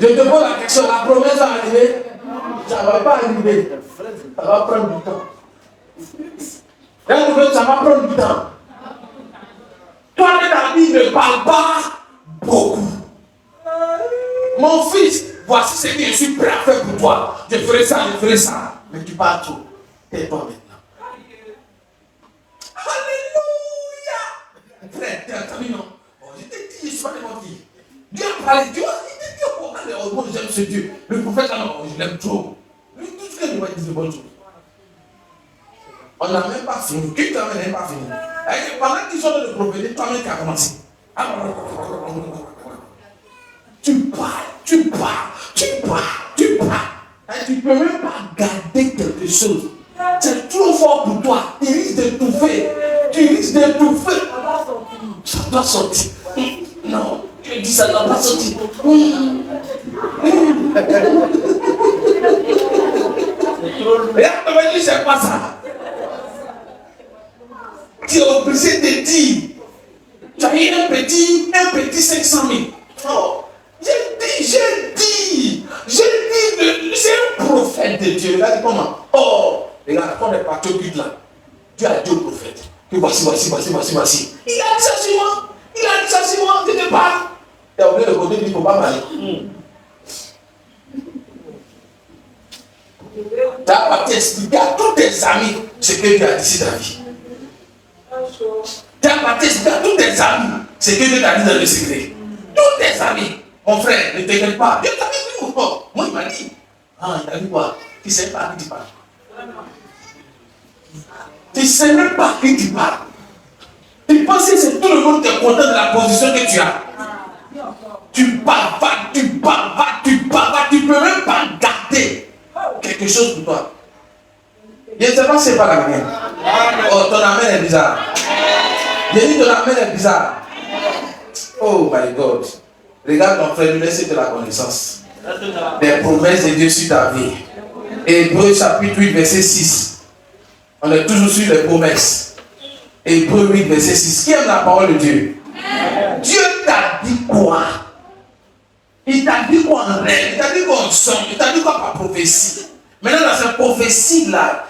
A: Je te pose la question, la promesse va arriver? Ça ne va pas arriver. Ça va prendre du temps. Ça va prendre du temps. Toi, David ne parle pas beaucoup. Mon fils, voici ce que je suis prêt à faire pour toi. Je ferai ça, je ferai ça. Mais tu parles trop. Tais-toi maintenant. Alléluia. Frère, tu as entendu, non? Oh, je t'ai dit, je suis pas menti. Dieu a parlé, Dieu a dit, oh, j'aime ce Dieu. Le prophète, non, je l'aime trop. Lui, tout ce qu'il va dire, c'est bonne chose. On n'a même pas fini. Qui t'a même pas fini? Et pendant qu'ils sont dans le prophète, toi-même qui as commencé. Tu parles. Et tu ne peux même pas garder quelque chose. C'est trop fort pour toi. Tu risques d'étouffer. Ça doit sortir. Non, tu dis ça ne doit pas sortir. Regarde, c'est quoi ça? Tu es obligé de dire. Tu as eu un petit 500 000. Oh, j'ai dit, c'est un prophète de Dieu. Regarde comment. Oh, regarde, quand on est parti au but là, Dieu a dit au prophète que voici. Il a dit ça sur moi, je te parle. Tu as oublié le côté du faut pas parler. Tu as parti expliquer à tous tes amis ce que Dieu a dit sur ta vie. Tu as parti expliquer à tous tes amis ce que Dieu t'a dit dans le secret. Tous tes amis. Mon frère, ne t'inquiète pas. Dieu t'a dit ou pas? Moi, il m'a dit. Ah, il t'a dit quoi? Tu ne sais pas à qui tu parles. Tu ne sais même pas à qui tu parles. Tu penses que c'est tout le monde qui est content de la position que tu as. Tu bavardes, tu ne peux même pas garder quelque chose pour toi. Je ne sais pas si c'est pas la manière. Oh, ton amène est bizarre. J'ai dit ton amène est bizarre. Oh my God. Regarde ton frère, lui laisse de la connaissance. Des promesses de Dieu sur ta vie. Hébreux chapitre 8, verset 6. On est toujours sur les promesses. Hébreux 8, verset 6. Qui aime la parole de Dieu? Dieu t'a dit quoi? Il t'a dit quoi en rêve? Il t'a dit quoi en son? Il t'a dit quoi par prophétie? Maintenant, dans cette prophétie-là,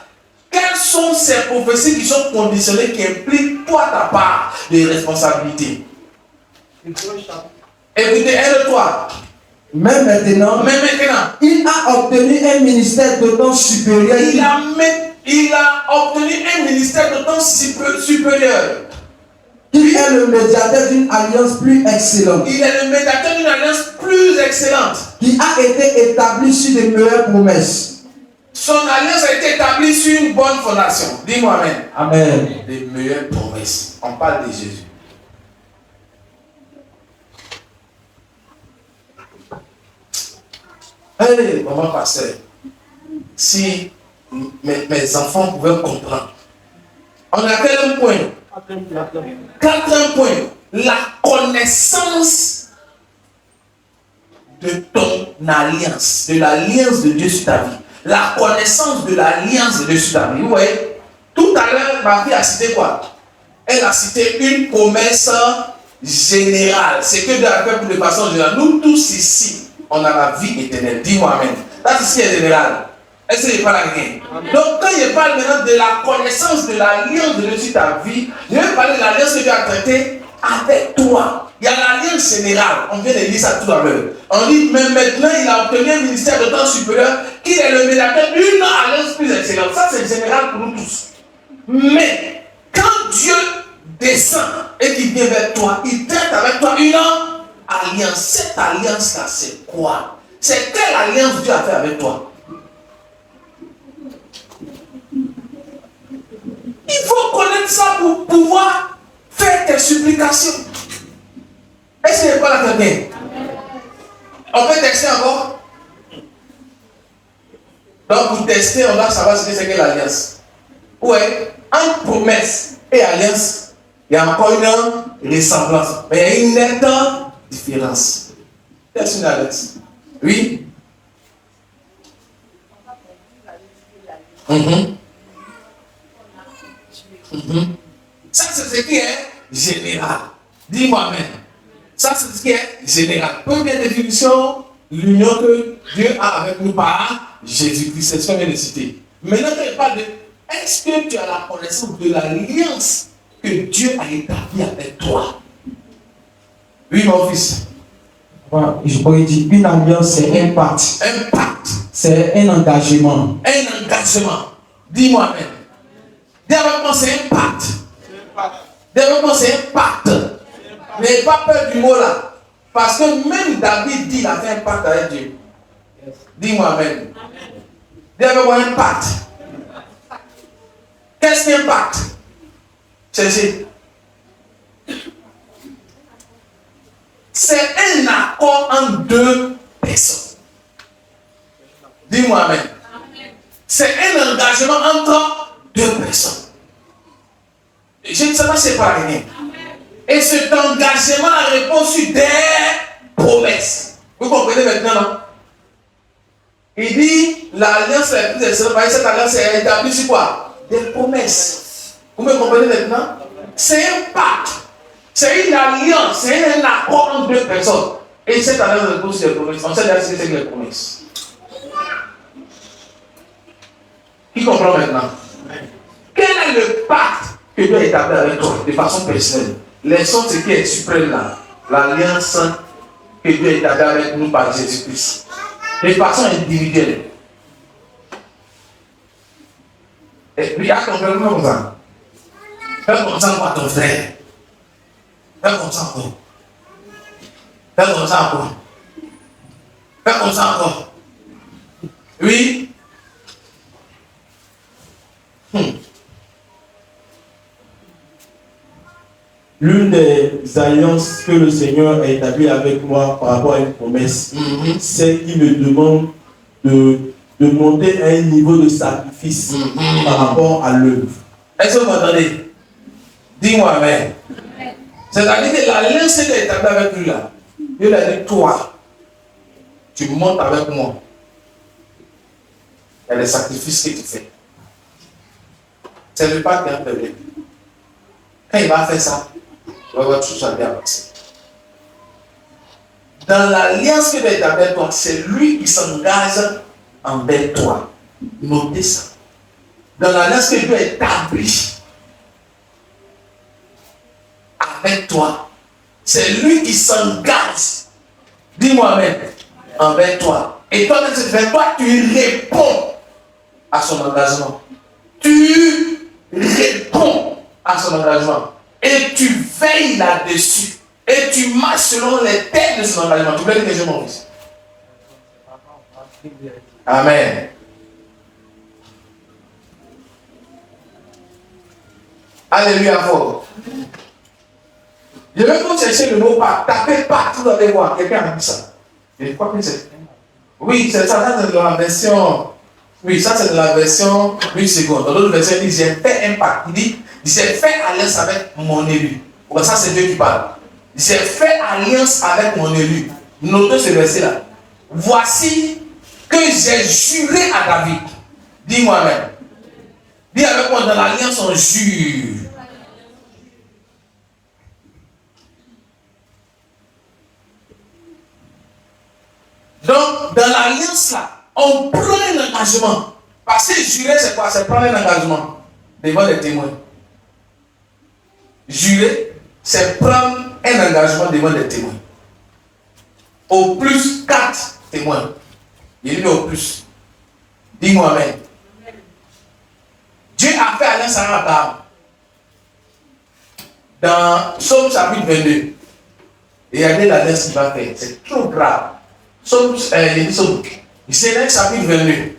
A: quelles sont ces prophéties qui sont conditionnées, qui impliquent toi ta part de responsabilité? Écoutez, aide-toi.
B: Mais maintenant, il a obtenu un ministère d'autant supérieur.
A: Il a obtenu un ministère d'autant supérieur.
B: Qui est le médiateur d'une alliance plus excellente.
A: Il est le médiateur d'une alliance plus excellente.
B: Qui a été établie sur de meilleures promesses.
A: Son alliance a été établie sur une bonne fondation. Dis-moi amen.
B: Amen.
A: Des meilleures promesses. On parle de Jésus. Hey, maman pasteur, si mes enfants pouvaient comprendre. On a quel point? Quatrième point. La connaissance de ton alliance, de l'alliance de Dieu sur ta vie. La connaissance de l'alliance de Dieu sur ta vie. Vous voyez, tout à l'heure, ma fille a cité quoi? Elle a cité une promesse générale. C'est que Dieu a fait pour de façon générale. Nous tous ici, on a la vie éternelle. Dis-moi amen. Ça, c'est ce qui est général. Est-ce que je parle à quelqu'un? Donc, quand je parle maintenant de la connaissance de l'alliance de Dieu sur ta vie, je vais parler de l'alliance que Dieu a traitée avec toi. Il y a l'alliance générale. On vient de lire ça tout à l'heure. On dit, mais maintenant, il a obtenu un ministère de temps supérieur qui est le médiateur d'une alliance plus excellente. Ça, c'est général pour nous tous. Mais, quand Dieu descend et qu'il vient vers toi, il traite avec toi une alliance. Cette alliance-là, c'est quoi? C'est quelle alliance Dieu a fait avec toi? Il faut connaître ça pour pouvoir faire tes supplications. Est-ce que je parle à quelqu'un? On peut tester encore? Donc pour tester, on doit savoir ce que c'est que l'alliance. Ouais, entre promesse et alliance, il y a encore une ressemblance. Mais il y a une nette différence. Qu'est-ce qu'une alliance? Oui? Ça, c'est ce qui est général. Dis-moi même. Ça, c'est ce qui est général. Première définition, l'union que Dieu a avec nous par Jésus-Christ. C'est ce qu'on vient de citer. Maintenant, je parle de est-ce que tu as la connaissance de l'alliance que Dieu a établie avec toi? Oui, mon fils.
B: Je pourrais dire une alliance, c'est un pacte.
A: Un pacte.
B: C'est un engagement.
A: Un engagement. Dis-moi même. Développement, c'est un pacte. Développement, c'est un pacte. N'ayez pas peur du mot là. Parce que même David dit qu'il a fait un pacte avec Dieu. Dis-moi même. Développement, un pacte. Qu'est-ce qu'un pacte? Cherchez. C'est un accord entre deux personnes. Dis-moi même. C'est un engagement entre deux personnes. Je ne sais pas si c'est pas rien. Et cet engagement répond sur des promesses. Vous comprenez maintenant, non? Il dit l'alliance la plus excellente, cette alliance est établie sur quoi? Des promesses. Vous me comprenez maintenant? C'est un pacte. C'est une alliance, c'est un accord entre deux personnes. Et cette alliance repose sur des promesses. On sait déjà ce que c'est que les promesses. Qui comprend maintenant? Quel est le pacte que Dieu a établi avec toi de façon personnelle? Laissons ce qui est suprême là. L'alliance que Dieu a établie avec nous par Jésus-Christ. De façon individuelle. Et puis, à ton frère, comme ça. Fais comme ça pour ton frère. Fais comme ça encore. Fais comme ça encore. Fais comme ça encore. Oui.
F: L'une des alliances que le Seigneur a établies avec moi par rapport à une promesse, c'est qu'il me demande de monter à un niveau de sacrifice par rapport à l'œuvre.
A: Est-ce que vous m'entendez? Dis-moi amen. C'est-à-dire que l'alliance que tu as établie avec lui là, Dieu l'a dit, toi, tu montes avec moi. Il y a des sacrifices que tu fais. C'est le pacte qui a fait. Quand il va faire ça, il va voir tout ça bien passer. Dans l'alliance que tu as établie avec toi, c'est lui qui s'engage envers toi. Notez ça. Dans l'alliance que Dieu a établie avec toi, c'est lui qui s'engage. Dis-moi même, envers toi. Et toi, tu réponds à son engagement. Tu réponds à son engagement. et tu veilles là-dessus, et tu marches selon les termes de son engagement. Tu peux dire que je m'en fils. Amen. Alléluia fort. Je vais vous chercher le mot pas. Tapez partout dans les voix. Quelqu'un a dit ça. Je crois que c'est. Oui, c'est ça. Ça, c'est de la version. Oui, ça, c'est de la version 8 secondes. Dans l'autre version, il dit j'ai fait un pacte. Il dit j'ai fait alliance avec mon élu. Bon, ça, c'est Dieu qui parle. J'ai fait alliance avec mon élu. Notez ce verset-là. Voici que j'ai juré à David. Dis-moi même. Dis avec moi, dans l'alliance, on jure. Donc, dans l'alliance là, on prend un engagement. Parce que jurer, c'est quoi? C'est prendre un engagement devant les témoins. Jurer, c'est prendre un engagement devant les témoins. Au plus 4 témoins. Il dit au plus. Dis-moi amen. Dieu a fait alliance avec Abraham. Dans Psaume chapitre 22, il y a des alliances qu'il va faire. C'est trop grave. Psaume, Genèse chapitre 22,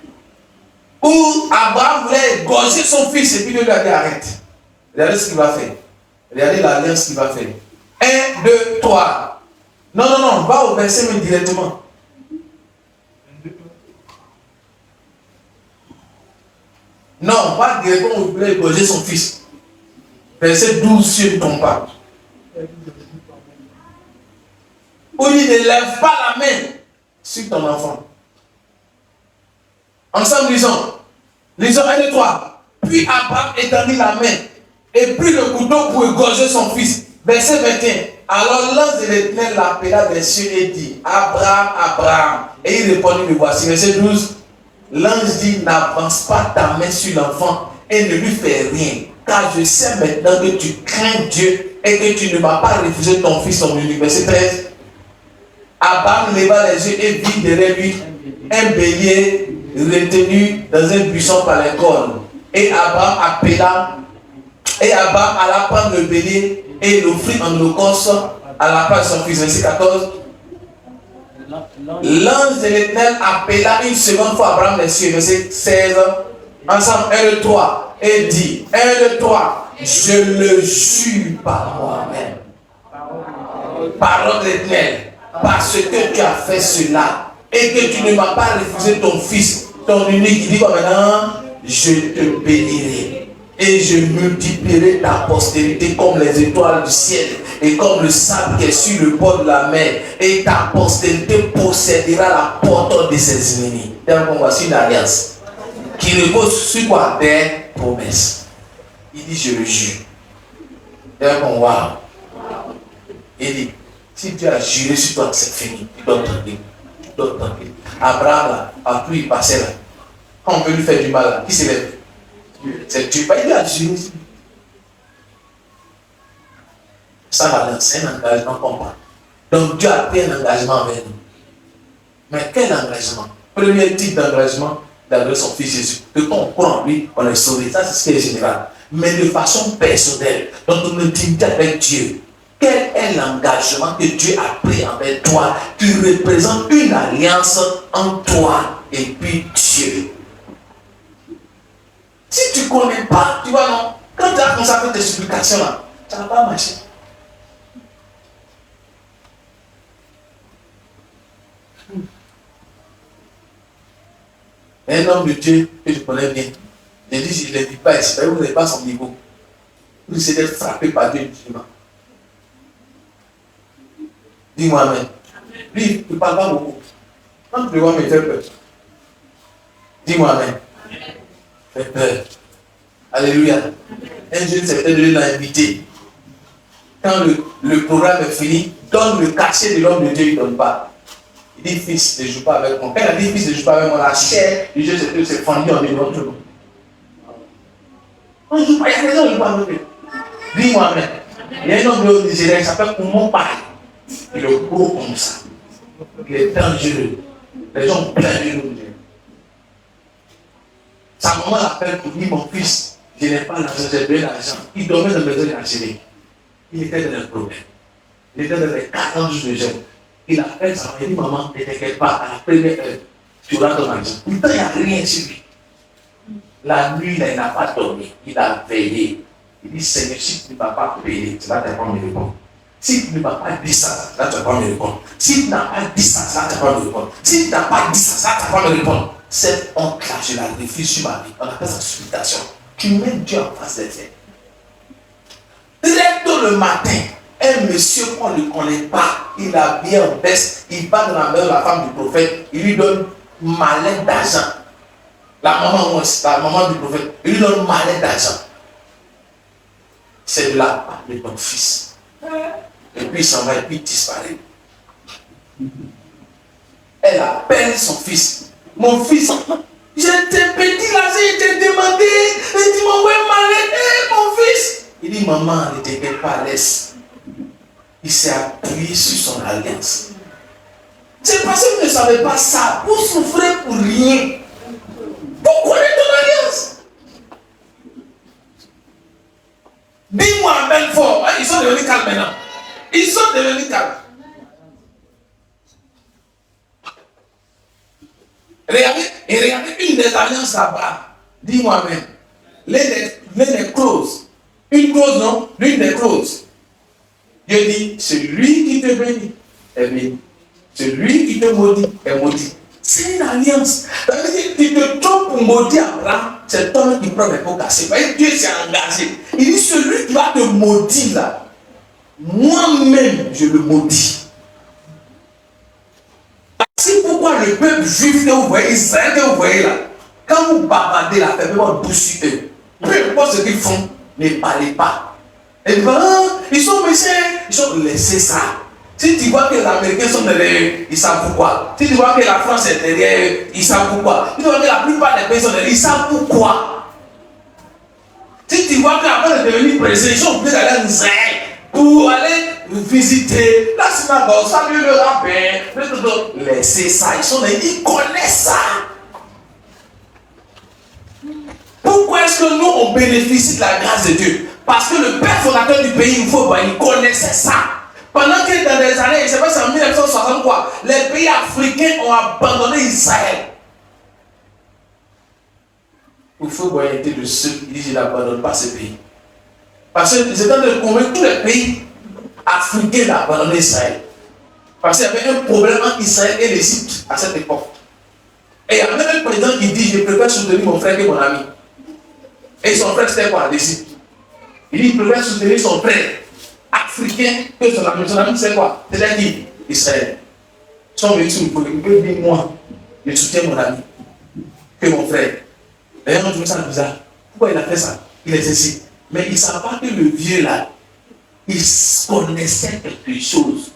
A: où Abraham voulait égorger son fils et puis Dieu lui a dit arrête. Regardez ce qu'il va faire. Regardez l'alliance qu'il va faire. 1, 2, 3. Non, va au verset mais directement. Non, pas directement où il voulait égorger son fils. Verset 12 sur ton pas. Où il ne lève pas la main sur ton enfant. Ensemble, lisons. Lisons 1 et 3. Puis Abraham étendit la main et prit le couteau pour égorger son fils. Verset 21. Alors l'ange de l'Éternel l'appela des cieux et dit Abraham, Abraham. Et il répondit me voici. Verset 12. L'ange dit n'avance pas ta main sur l'enfant et ne lui fais rien. Car je sais maintenant que tu crains Dieu et que tu ne m'as pas refusé ton fils, ton unique. Verset 13. Abraham leva les yeux et vit derrière lui un bélier retenu dans un buisson par les cornes. Et Abraham alla prendre le bélier et l'offrit en holocauste à la place de son fils. Verset 14. L'ange de l'Éternel appela une seconde fois Abraham des cieux. Verset 16. Ensemble, 1, 2, 3. Et dit 1, 2, 3. Je le jure par moi-même. Parole de l'Éternel. Parce que tu as fait cela et que tu ne m'as pas refusé ton fils, ton unique, il dit quoi maintenant? Je te bénirai et je multiplierai ta postérité comme les étoiles du ciel et comme le sable qui est sur le bord de la mer, et ta postérité possédera la porte de ses ennemis. Donc voici une alliance qui repose sur quoi? Des promesses. Il dit je le jure. Donc wow. Il dit si Dieu a juré sur toi que c'est fini, tu dois tranquille. Tu dois tranquille. Abraham, a pu y passer là. Quand on veut lui faire du mal, là, qui s'élève? C'est Dieu. Il a juré. Ça va, c'est un engagement qu'on prend. Donc Dieu a pris un engagement avec nous. Mais quel engagement? Premier type d'engagement, d'enlever son fils Jésus. Que quand on croit en lui, on est sauvé. Ça, c'est ce qui est général. Mais de façon personnelle, dans ton intimité avec Dieu. Quel est l'engagement que Dieu a pris avec toi qui représente une alliance entre toi et puis Dieu? Si tu ne connais pas, tu vois non, quand tu as consacré tes supplications là, ça ne va pas marcher. Un homme de Dieu que je connais bien, je dis, je ne le dis pas ici, vous n'avez pas son niveau. Vous essayez d'être frappé par Dieu musulman. Dis-moi amen. Lui, il ne parle pas beaucoup. Quand tu le vois, me fait peur. Dis-moi amen. Fait peur. Alléluia. Un jeune s'est peut-être l'a invité. Quand le programme est fini, donne le cachet de l'homme de Dieu, il ne donne pas. Il dit fils, ne joue pas avec moi. Quand il a dit fils, ne joue pas avec moi, la chair du jeu s'est fendue en devant tout le monde. On ne joue pas, il y a des gens qui ne jouent pas avec lui. Dis-moi amen. Il y a un homme de Nigeria qui s'appelle Oumou Pai. Il est gros comme ça. Il est dangereux. Les gens plaignent de nous. Sa maman l'appelle pour dire mon fils, je n'ai pas l'argent, j'ai besoin d'argent. Il dormait dans la maison d'Algérie. il était dans le problème. Il était dans les 40 jours de jeûne. Il appelle sa maman, il dit maman, ne t'inquiète pas, à la première heure, tu auras ton argent. Pourtant, il n'y a rien sur lui. La nuit, il n'a pas dormi, il a veillé. Il dit Seigneur, si tu ne vas pas payer, là tu vas pas me répondre. Si tu ne vas pas dire ça, là tu vas pas me répondre. Si tu n'as pas dit ça, là tu vas pas me répondre. Si tu n'as pas dit ça, là tu vas pas me répondre. Cette honte-là, je la refuse sur ma vie. On appelle ça supplication. Tu mets Dieu en face des faits. Très tôt le matin, un monsieur qu'on ne connaît pas, il a bien en veste, il va dans la maison de la femme du prophète, il lui donne malin d'argent. La maman du prophète, il lui donne malin d'argent. C'est de là, parler ton fils. Et puis il s'en va et puis il disparaît. Elle appelle son fils. Mon fils, j'étais petit là, j'ai été demandé, et tu m'envoies malin, mon fils. Il dit, maman, ne t'inquiète pas, laisse. Il s'est appuyé sur son alliance. C'est parce que vous ne savez pas ça. Vous souffrez pour rien. Pour connaître ton alliance. Dis-moi Amen fort. Ils sont devenus calmes maintenant. Ils sont devenus calmes. Regardez une des alliances là-bas. Dis-moi Amen. L'une des clauses. Une clause, non? L'une des clauses. Dieu dit, celui qui te bénit est béni. Celui qui te maudit est maudit. C'est une alliance. Tu te trompes pour maudire Abraham, c'est toi qui prend les pots cassés. Dieu s'est engagé. Il dit, celui qui va te maudire là, moi-même je le maudis. C'est pourquoi le peuple juif que vous voyez, Israël que vous voyez là, quand vous bavardez la faible, vous boussez eux. Peu importe ce qu'ils font, ne parlez pas. Et ils sont méchants, ils sont laissés ça. Si tu vois que les Américains sont derrière, ils savent pourquoi. Si tu vois que la France est derrière, ils savent pourquoi. Si tu vois que la plupart des pays sont derrière, ils savent pourquoi. Si tu vois qu'avant de devenir président, ils sont obligés d'aller en Israël pour aller visiter la synagogue, saluer le rabbin, laissez ça, ils sont là, ils connaissent ça. Pourquoi est-ce que nous on bénéficie de la grâce de Dieu? Parce que le père fondateur du pays, il connaissait ça. Pendant que dans des années, je ne sais pas si en 1960 quoi, les pays africains ont abandonné Israël. Il faut était de ceux qui disent qu'il n'abandonne pas ce pays. Parce que c'est en train de convaincre tous les pays africains d'abandonner Israël. Parce qu'il y avait un problème entre Israël et l'Égypte à cette époque. Et il y a même un président qui dit, je préfère soutenir mon frère que mon ami. Et son frère c'était quoi, l'Égypte? Il dit, il préfère soutenir son frère africain que son ami. Son ami c'est quoi? C'est qui? Israël. Son véhicule, il peut dire, moi, je soutiens mon ami que mon frère. D'ailleurs, on trouve ça bizarre. Pourquoi il a fait ça? Il est ceci. Mais il ne savait pas que le vieux là, il connaissait quelque chose.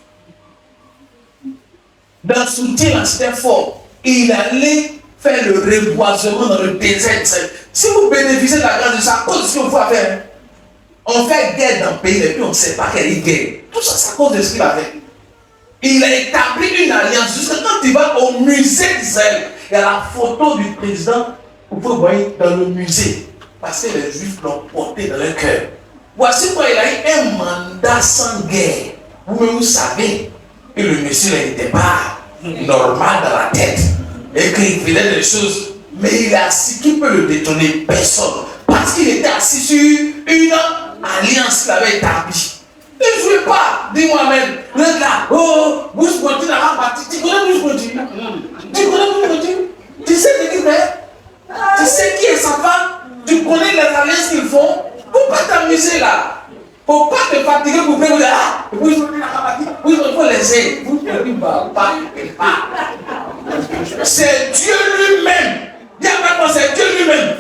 A: Dans le soutien, c'était fort. Et il allait faire le reboisement dans le désert. Si vous bénéficiez de la grâce de ça, à cause de ce qu'il faut faire. On fait guerre dans le pays et puis on ne sait pas quelle est guerre. Tout ça, c'est à cause de ce qu'il a fait. Il a établi une alliance. Jusqu'à quand il va au musée d'Israël, il y a la photo du président, vous pouvez voir dans le musée. Parce que les Juifs l'ont porté dans leur cœur. Voici pourquoi il a eu un mandat sans guerre. Vous-même, vous savez que le monsieur n'était pas normal dans la tête. Et qu'il faisait des choses. Mais il est assis, qui peut le détourner? Personne. Parce qu'il était assis sur une alliance qu'il avait établie. Ne jouez pas, dis-moi même. Vous êtes là, oh, Bush Conti n'a pas bâti. Tu connais Bush Conti? Tu connais Bush Conti? Tu sais ce qu'il fait? Tu sais qui est sa femme? Tu connais les alliances qu'ils font? Faut pas t'amuser là. Faut pas te fatiguer pour faire ah, Bush Conti n'a pas bâti. Il faut laisser. Bush Conti ne va pas. C'est Dieu lui-même. Dis à moi, c'est Dieu lui-même.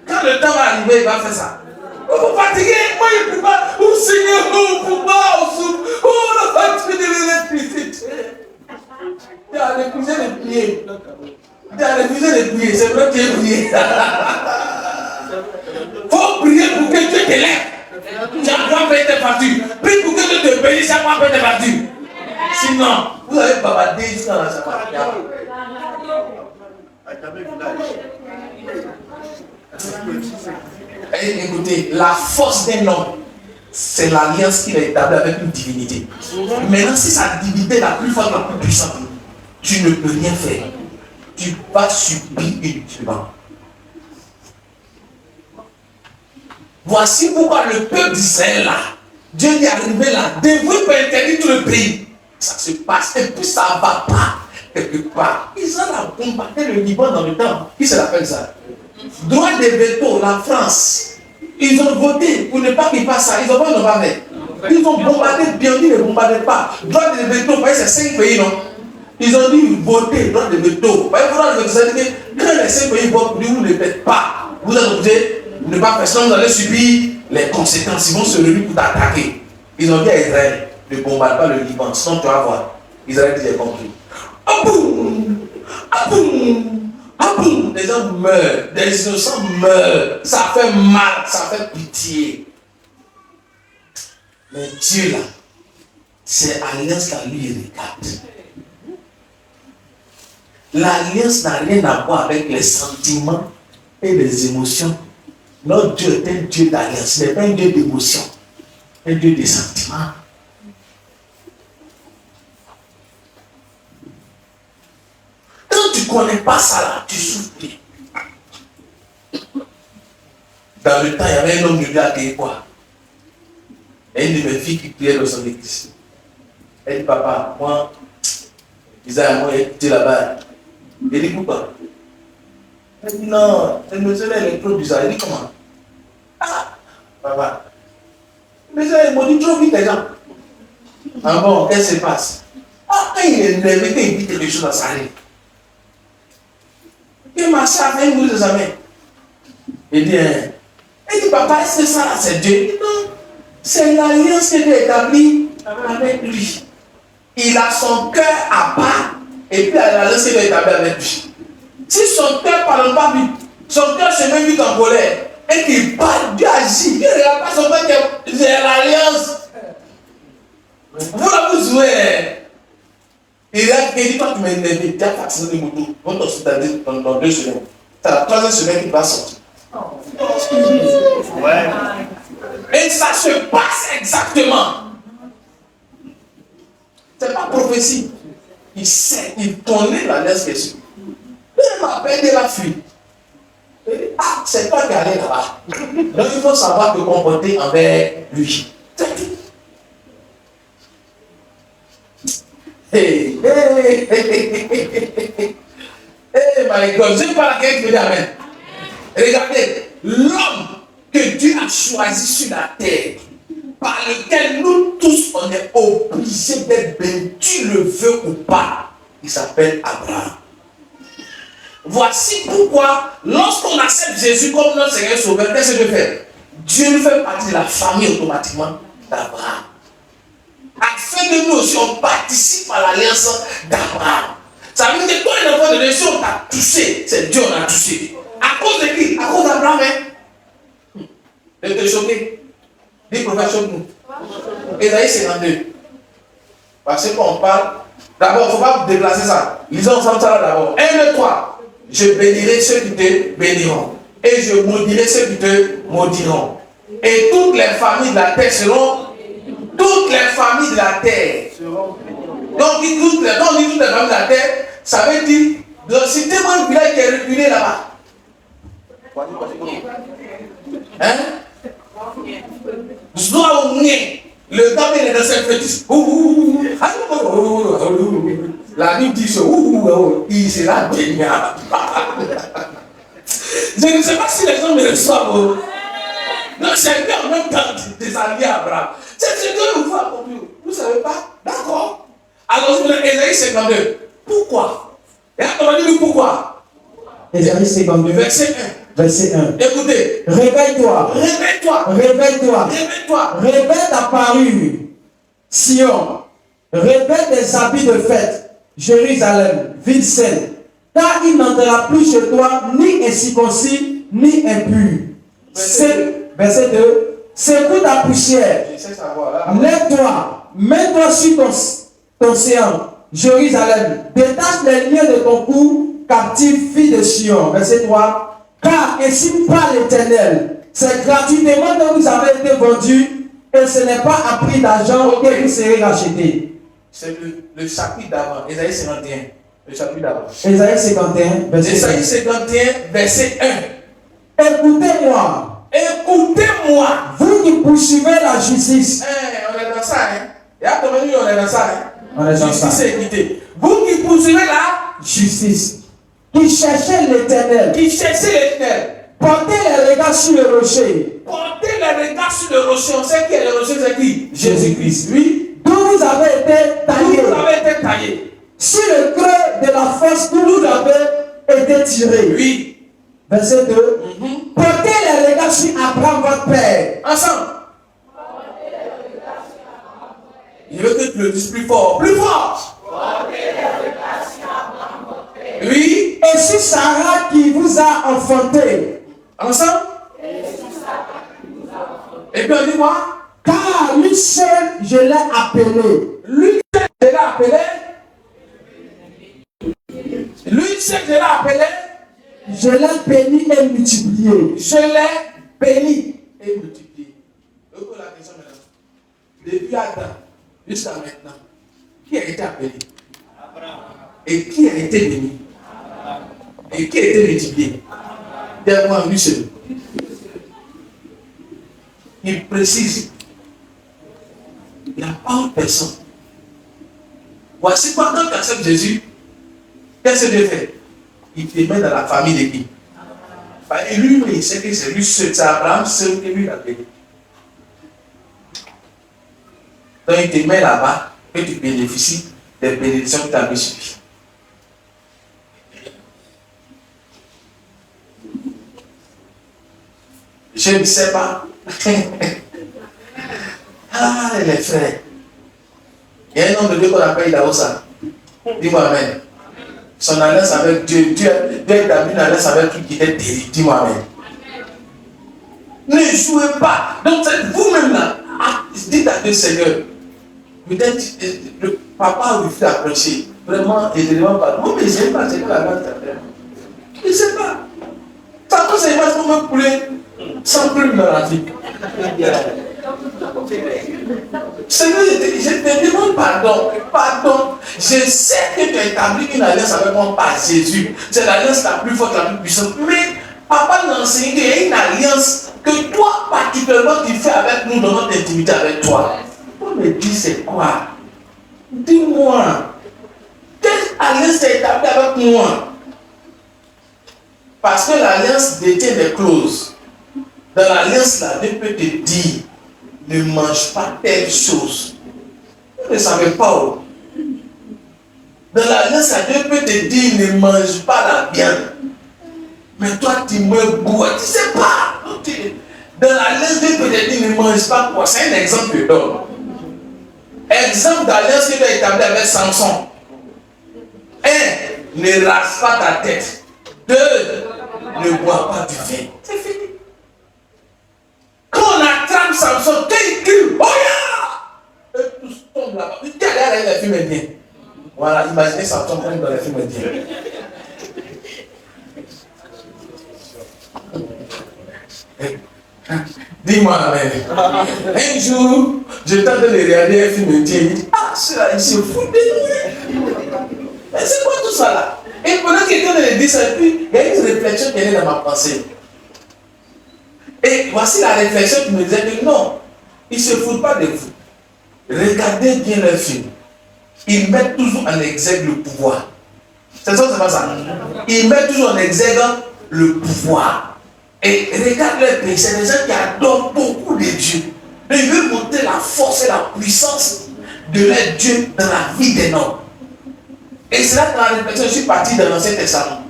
A: Quand le temps va arriver, il va faire ça. Vous vous fatiguez, moi je ne peux pas. Oh Seigneur, oh pouvoir, oh souffle, oh la fatigue de l'électricité. Tu as refusé de prier. Tu as refusé de prier, c'est vrai que tu as prié. Faut prier pour que Dieu te lève. Tu as quoi faire tes factures. Prie pour que Dieu te bénisse, tu as quoi faire tes factures. Sinon, vous allez bavarder jusqu'à la Shabbat. Écoutez, la force d'un homme, c'est l'alliance qu'il a établie avec une divinité. Maintenant, si sa divinité est la plus forte, la plus puissante, tu ne peux rien faire. Tu vas subir uniquement. Voici pourquoi le peuple d'Israël là, Dieu est arrivé là, dévoué pour interdire tout le pays. Ça se passe et puis ça ne va pas quelque part. Israël a bombardé le Liban dans le temps. Qui se rappelle ça? Droit de veto, la France. Ils ont voté pour ne pas qu'il passe ça. Ils n'ont pas fait. Ils ont bombardé, bien dit, ne bombardez pas. Droit de veto, c'est 5 pays, non? Ils ont dit voter, droit de veto. Droit de veto, ça veut dire que quand les 5 pays votent, vous ne faites pas. Vous êtes obligé de ne pas faire ça, vous allez subir les conséquences. Ils vont se réunir pour t'attaquer. Ils ont dit à Israël, ne bombarde pas le Liban, sinon tu vas voir. Israël dit, j'ai compris. Ah boum! Ah boum! Ah boum! Des gens meurent, des innocents meurent. Ça fait mal, ça fait pitié. Mais Dieu là, c'est alliance là, lui, il regarde. L'alliance n'a rien à voir avec les sentiments et les émotions. Notre Dieu est un Dieu d'alliance, ce n'est pas un Dieu d'émotion, un Dieu de sentiments. Quand tu ne connais pas ça là, tu souffres. Dans le temps, il y avait un homme de Dieu à Kékwa. Et une de mes filles qui priait dans son église. Elle dit, papa, moi, Isaïe, moi, j'étais là-bas. Il dit, pourquoi? Elle dit, non, elle me dit, elle est trop bizarre. Elle dit, comment? Ah, papa. Mais elle m'a dit trop vite, les gens. Ah bon, qu'est-ce qui se passe? Ah, quand il est énervé, quand il dit quelque chose, ça arrive. Il m'a fait une boule de sa main. Il dit, papa, est-ce que ça, c'est Dieu? Il dit, non, c'est l'alliance que Dieu a établie avec lui. Il a son cœur à part, et puis l'alliance qu'il a établie avec lui. Si son cœur ne parle pas vite, son cœur se met vite en colère, et qu'il parle, Dieu agit. Dieu ne regarde pas son cœur, c'est l'alliance. Vous là, vous jouez. Il dit, toi, tu m'as énervé, tu as vacciné les motos. On t'a hospitalisé dans 2 semaines. C'est la 3e semaine qui va sortir. Ouais. Et ça se passe exactement. Ce n'est pas prophétie. Il sait, il connaît la laisse question. Il m'appelle de la fuite. Ah, c'est toi qui allais là-bas. Donc il faut savoir te comporter envers lui. C'est tout. Hey, hey, hey, hey, hey, my God, je ne sais pas laquelle qui me dit amen. Regardez, l'homme que Dieu a choisi sur la terre, par lequel nous tous on est obligés d'être bénis, tu le veux ou pas, il s'appelle Abraham. Voici pourquoi, lorsqu'on accepte Jésus comme notre Seigneur Sauveur, qu'est-ce que Dieu fait? Dieu nous fait partie de la famille automatiquement d'Abraham. Afin que nous aussi on participe à l'alliance d'Abraham. Ça veut dire que toi, un enfant de Dieu, si on t'a touché, c'est Dieu on a touché. À cause de qui? À cause d'Abraham, hein? De te choquer. Dis prophète, choque-nous. Ésaïe 52. Parce qu'on parle. D'abord, il ne faut pas déplacer ça. Lisons ensemble ça d'abord. 1, 2, 3. Je bénirai ceux qui te béniront. Et je maudirai ceux qui te maudiront. Et toutes les familles de la terre seront. Toutes les familles de la terre. Donc, toutes les familles de la terre, ça veut dire. Donc, si tu es un village qui est reculé là-bas. Hein? Le gars est dans cette fétiche. La Bible dit il sera génial. Je ne sais pas si les gens me reçoivent. Non, c'est bien en même temps des alliés à Abraham. C'est ce que nous voit pour nous. Vous ne savez pas? D'accord. Alors, je vous dis Ésaïe 52. Pourquoi? Et on va dire pourquoi?
B: Ésaïe 52.
A: Verset 1.
B: Verset 1.
A: Écoutez.
B: Réveille-toi.
A: Réveille-toi.
B: Réveille-toi.
A: Réveille-toi.
B: Réveille ta parure. Sion. Réveille tes habits de fête. Jérusalem, ville sainte. Car il n'entrera plus chez toi ni incirconcis, ni impur. Verset 2. Secoue ta poussière. Lève-toi. Mets-toi sur ton séant. Jérusalem. Détache les liens de ton cou, captive fille de Sion. Verset 3. Car ainsi parle l'Éternel. C'est gratuitement que vous avez été vendus Et ce n'est pas à prix d'argent que vous serez rachetés.
A: C'est le chapitre d'avant, Ésaïe 51. Le chapitre d'avant.
B: Ésaïe 51, verset 1.
A: Ésaïe 51, verset 1.
B: Écoutez-moi.
A: Écoutez-moi.
B: Vous qui poursuivez la justice.
A: On est dans ça, hein. Et à ton menu, on est dans ça, hein.
B: On est dans ça.
A: Justice et équité. Vous qui poursuivez la
B: justice. Qui cherchez l'éternel.
A: Qui cherchez l'éternel.
B: Portez les regards sur le rocher.
A: Portez les regards sur le rocher. On sait qui est le rocher, c'est qui? Jésus-Christ. Oui.
B: D'où vous avez été taillé.
A: D'où vous avez été taillé.
B: Sur le creux de la fosse d'où vous avez été tiré.
A: Oui.
B: Verset 2. Portez les regards sur Abraham, votre père.
A: Ensemble. Je veux que tu le dises plus fort. Plus fort. Oui.
B: Et sur Sarah qui vous a enfanté.
A: Ensemble. Et puis on dit quoi?
B: Car lui seul, je l'ai appelé.
A: Lui seul, je l'ai appelé. Lui seul, je l'ai appelé.
B: Je l'ai béni et multiplié.
A: Je l'ai béni et multiplié. Donc la question maintenant. Depuis Adam jusqu'à maintenant, qui a été appelé? Abraham. Et qui a été béni? Abraham. Et qui a été multiplié? Dis-moi lui seul. Il précise. Il n'y a pas autre personne. Voici quand tu acceptes Jésus, qu'est-ce que Dieu fait? Il te met dans la famille de qui? Et lui, il sait que c'est lui seul, c'est Abraham seul que lui l'a béni. Donc il te met là-bas que tu bénéficies des bénédictions que tu as mis sur lui. Je ne sais pas. Ah, les frères. Il y a un homme de Dieu qu'on appelle Daosa. Dis-moi Amen. Son alliance avec Dieu, Dieu a établi une alliance avec lui qui était terrible. Dis-moi Amen. Ne jouez pas. Donc vous-même là, dites à Dieu Seigneur, peut-être le papa lui fait approcher. Vraiment, il ne demande pas. Moi, mais je ne sais pas, c'est quoi la grande affaire. Je ne sais pas. Ça peut se passer comme un poulet sans plume dans la vie. Seigneur, je te demande pardon. Pardon. Je sais que tu as établi une alliance avec moi par Jésus. C'est l'alliance la plus forte, la plus puissante. Mais papa nous enseigne qu'il y a une alliance que toi, particulièrement, tu fais avec nous dans notre intimité avec toi. On me dit c'est quoi? Dis-moi. Quelle alliance tu as établie avec moi? Parce que l'alliance détient des clauses. Dans l'alliance là, Dieu peut te dire ne mange pas telle chose. Vous ne savez pas où. Dans l'alliance là, Dieu peut te dire ne mange pas la viande. Mais toi tu me bois, tu ne sais pas. Dans l'alliance, Dieu peut te dire ne mange pas quoi. C'est un exemple que je donne. Exemple d'alliance que tu as établi avec Samson. 1. Ne rase pas ta tête. 2. Ne bois pas du vin. C'est fini. Quand on attrape Samson, quand il crie, oh yeah! Et tous tombent là-bas. Tu es allé dans les films indiens. Voilà, imaginez Samson comme dans les films indiens. Dis-moi, Amen. Un jour, je tente de regarder un film indien. Il dit, ah, celui-là, il se fout de nous. Mais c'est quoi tout ça là? Et pendant que quelqu'un me dit ça, puis il y a une réflexion qui est dans ma pensée. Et voici la réflexion qui me disait que non, ils ne se foutent pas de vous. Regardez bien le film. Ils mettent toujours en exergue le pouvoir. C'est ça, c'est pas ça? Ils mettent toujours en exergue le pouvoir. Et regarde leur pays, c'est des gens qui adorent beaucoup de Dieu. Mais ils veulent montrer la force et la puissance de leur Dieu dans la vie des hommes. Et c'est là que la réflexion, je suis parti dans l'Ancien Testament,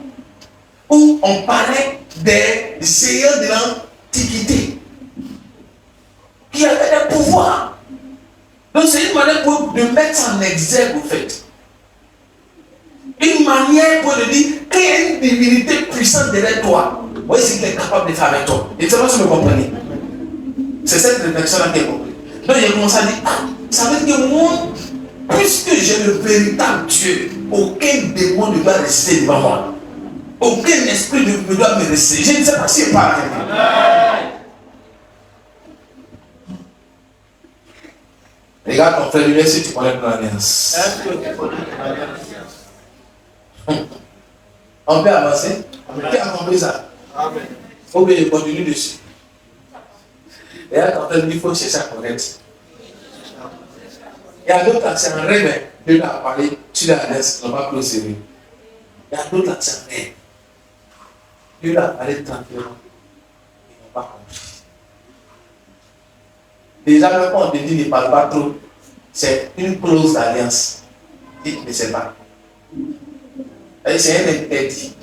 A: où on parlait des géants de l'Antiquité qui avaient des pouvoirs. Donc c'est une manière de mettre ça en exergue, au fait. Une manière pour le dire qu'il y a une divinité puissante derrière toi. Voyez ce qu'il est capable de faire avec toi. Et c'est pas si vous me comprenez. C'est cette réflexion-là qui est comprise. Donc il a commencé à dire, ah, ça veut dire que moi, puisque j'ai le véritable Dieu, aucun démon ne doit résister devant moi. Aucun esprit ne doit me résister. Je ne sais pas si il parle. Regarde ton frère, lui, si tu connais ton alliance.
E: Est-ce que tu connais ton alliance?
A: On peut avancer? Qui a compris ça?
E: Amen.
A: Ou bien il continue dessus. Regarde ton frère, il faut chercher à connaître. Il y a d'autres là, c'est un rêve. Dieu t'a parlé, tu l'as laissé, tu n'as pas pris au sérieux. Il y a d'autres là, c'est un rêve. Dieu l'a parlé tranquillement. Ils n'ont pas compris. Déjà, même quand on te dit ne parle pas trop, c'est une clause d'alliance. Dites, mais c'est pas. C'est un interdit.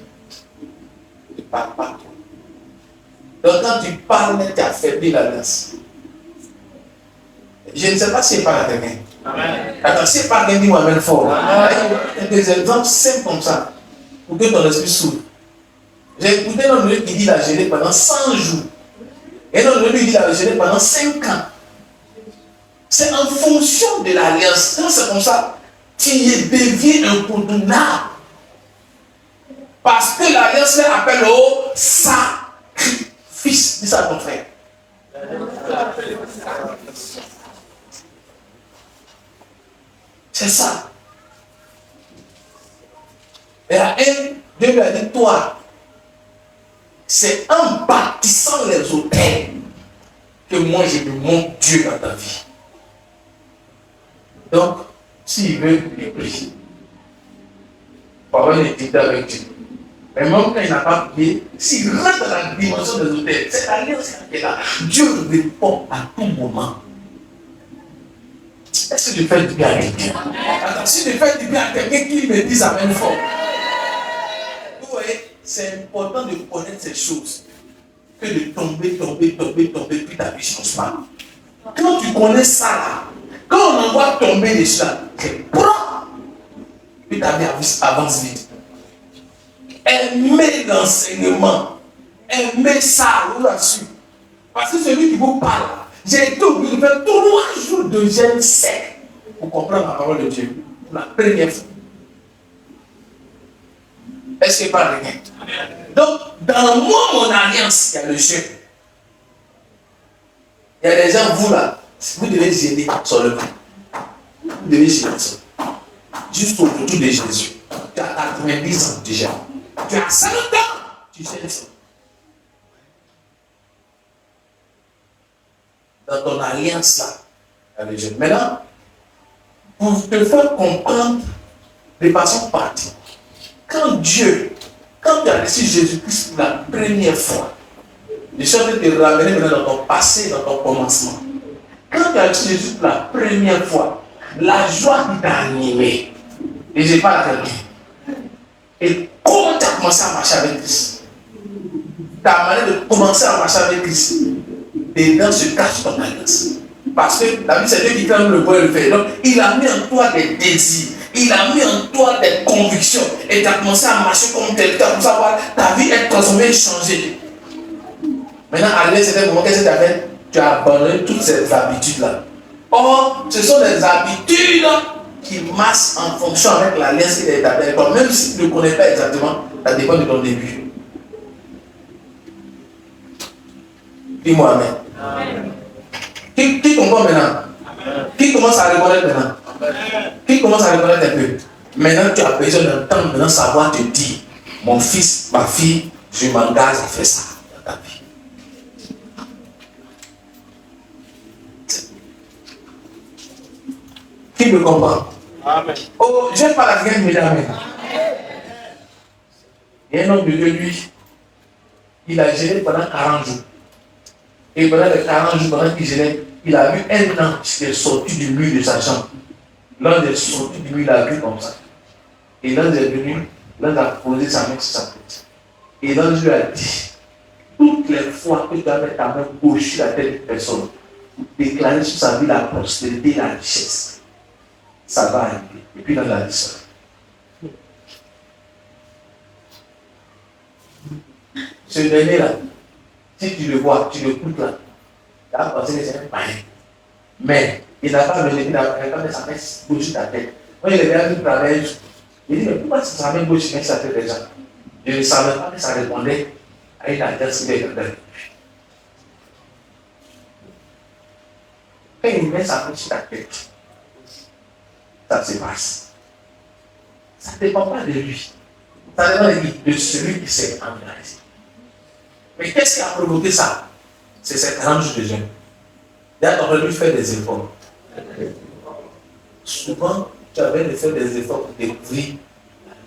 A: Ne parle pas trop. Donc quand tu parles, tu affaiblis l'alliance. Je ne sais pas si c'est pas la quelqu'un.
E: Amen.
A: Attends, si c'est pas quelqu'un, dis-moi même fort. Il y a des exemples simples comme ça, pour que ton esprit s'ouvre. J'ai écouté un homme qui dit la gelée pendant 100 jours. Et un autre qui dit la gelée pendant 5 ans. C'est en fonction de l'alliance. Quand c'est comme ça, tu y deviens incontournable. Parce que l'alliance appelle au sacrifice. Dis ça à ton frère. C'est ça. Et à un, Dieu lui a dit, toi, c'est en bâtissant les autels que moi je me montre Dieu dans ta vie. Donc, s'il veut, il prie. Pour avoir une intimité avec Dieu. Mais même quand il n'a pas prié, s'il rentre dans la dimension des autels, c'est l'alliance qui est là. Dieu répond à tout moment. Est-ce que je fais du bien à quelqu'un? Attends, si je fais du bien à quelqu'un qui me dise amen fort. Vous voyez, c'est important de connaître ces choses. Que de tomber, puis ta vie ne change pas. Quand tu connais ça là, quand on en voit tomber les choses, c'est prends. Puis ta vie avance vite. Aimez l'enseignement. Aimez ça, vous là-dessus. Parce que celui qui vous parle, j'ai été obligé de faire 3 jours de jeûne sec pour comprendre la parole de Dieu. Pour la première fois. Est-ce que pas rien? Donc, dans moi, mon alliance, il y a le jeûne. Il y a des gens, vous là, vous devez jeûner sur le coup. Vous devez jeûner ça. Juste autour de Jésus. Tu as 90 ans, tu jeûnes. Tu as 50 ans, tu jeûnes ça. Dans ton alliance là, il y a le jeûne. Maintenant, pour te faire comprendre de façon pratique, quand tu as reçu Jésus-Christ pour la première fois, je suis en train de te ramener maintenant dans ton passé, dans ton commencement. Quand tu as reçu Jésus pour la première fois, la joie qui t'a animé, et je parle à quelqu'un, et comment tu as commencé à marcher avec Christ? Ta manière de commencer à marcher avec Christ, dedans se cache ton alliance. Parce que la Bible, c'est Dieu qui fait le bois et le fer. Donc, il a mis en toi des désirs. Il a mis en toi des convictions. Et tu as commencé à marcher comme quelqu'un pour savoir ta vie être transformée et changée. Maintenant, à l'aise, c'était le moment, qu'est-ce que tu as fait? Tu as abandonné toutes ces habitudes-là. Or, ce sont des habitudes qui marchent en fonction avec l'alliance qui est établie avec toi. Même si tu ne connais pas exactement, ça dépend de ton début. Dis-moi Amen. Amen. Qui comprend maintenant? Amen. Qui commence à reconnaître maintenant? Amen. Qui commence à reconnaître un peu? Maintenant, tu as besoin d'un temps maintenant savoir te dire, mon fils, ma fille, je m'engage à faire ça dans ta vie. Qui me comprend? Amen. Oh, je ne parle à quelqu'un qui me dit Amen. Il y a un homme de Dieu, lui, il a géré pendant 40 jours. Et pendant les 40 jours, pendant qu'il gênait, il a vu un ange qui est sorti du mur de sa chambre. L'ange est sorti du mur, il a vu comme ça. Et l'ange est venu, l'ange a posé sa main sur sa tête. Et l'ange lui a dit, toutes les fois que tu as mis ta main gauche sur la tête de personne, pour déclarer sur sa vie la prospérité et la richesse, ça va arriver. Et puis l'ange a dit ça. Ce dernier-là, si tu le vois, tu le écoutes là, tu vas penser que c'est un païen. Mais il n'a pas mené, il n'a pas mis sa main gauche sur ta tête. Quand il est venu du travail, il dit, mais pourquoi sa main gauche sur sa tête déjà? Je ne savais pas que ça répondait à une alliance qui est dans. Quand il met sa main sur ta tête, ça se passe. Ça ne dépend pas de lui. Ça dépend de celui qui s'est engagé. Mais qu'est-ce qui a provoqué ça? C'est cette rage de jeûne. Il a aurait dû faire des efforts. Souvent, tu avais de faire des efforts pour découvrir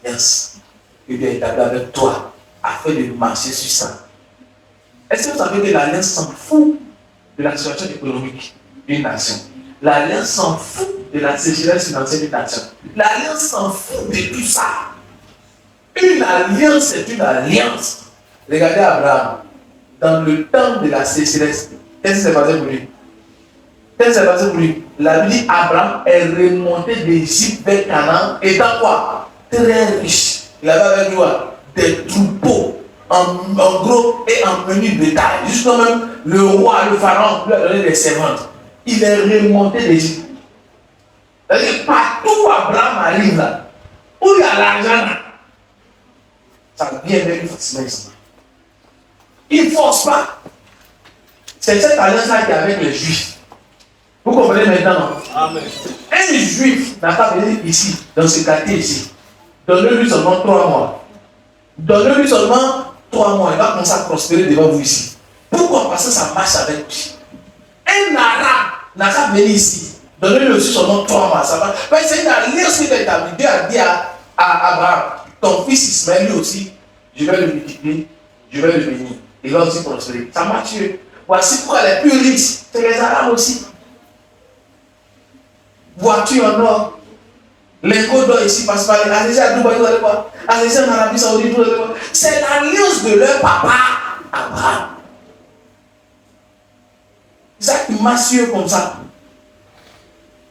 A: l'alliance que Dieu a établie avec toi afin de marcher sur ça. Est-ce que vous savez que l'alliance s'en fout de la situation économique d'une nation? L'alliance s'en fout de la sécheresse financière d'une nation. L'alliance s'en fout de tout ça. Une alliance, c'est une alliance. Regardez Abraham. Dans le temps de la sécheresse, qu'est-ce qui s'est passé pour lui? Qu'est-ce qui s'est passé pour lui? La Bible dit Abraham est remonté d'Égypte vers Canaan, étant quoi? Très riche. Il avait avec lui des troupeaux en gros et en menu bétail. Jusqu'à même le roi, le pharaon, lui a donné des servantes. Il est remonté d'Égypte. C'est-à-dire partout où Abraham arrive là, où il y a l'argent là, ça vient vers lui facilement. Il ne force pas. C'est cette alliance-là qui est avec les Juifs. Vous comprenez maintenant, non? Amen. Un Juif n'a pas venir ici, dans ce quartier ici. Donnez-lui seulement 3 mois. Donnez-lui seulement 3 mois. Il va commencer à prospérer devant vous ici. Pourquoi? Parce que ça marche avec lui. Un arabe n'a qu'à venir ici. Donnez-lui aussi seulement 3 mois. Ça va. C'est une alliance qui est établie. Dieu a dit à Abraham, ton fils Ismaël lui aussi, je vais le multiplier, je vais le bénir. Il va aussi prospérer. Ça marche. Voici pourquoi les plus riches, c'est les arabes aussi. Voiture en or. Les codes d'or ici passent par les Algériens à Dubaï, vous allez voir. Algériens en Arabie Saoudite, vous allez voir. C'est l'alliance de leur papa, Abraham. Isaac massieux comme ça.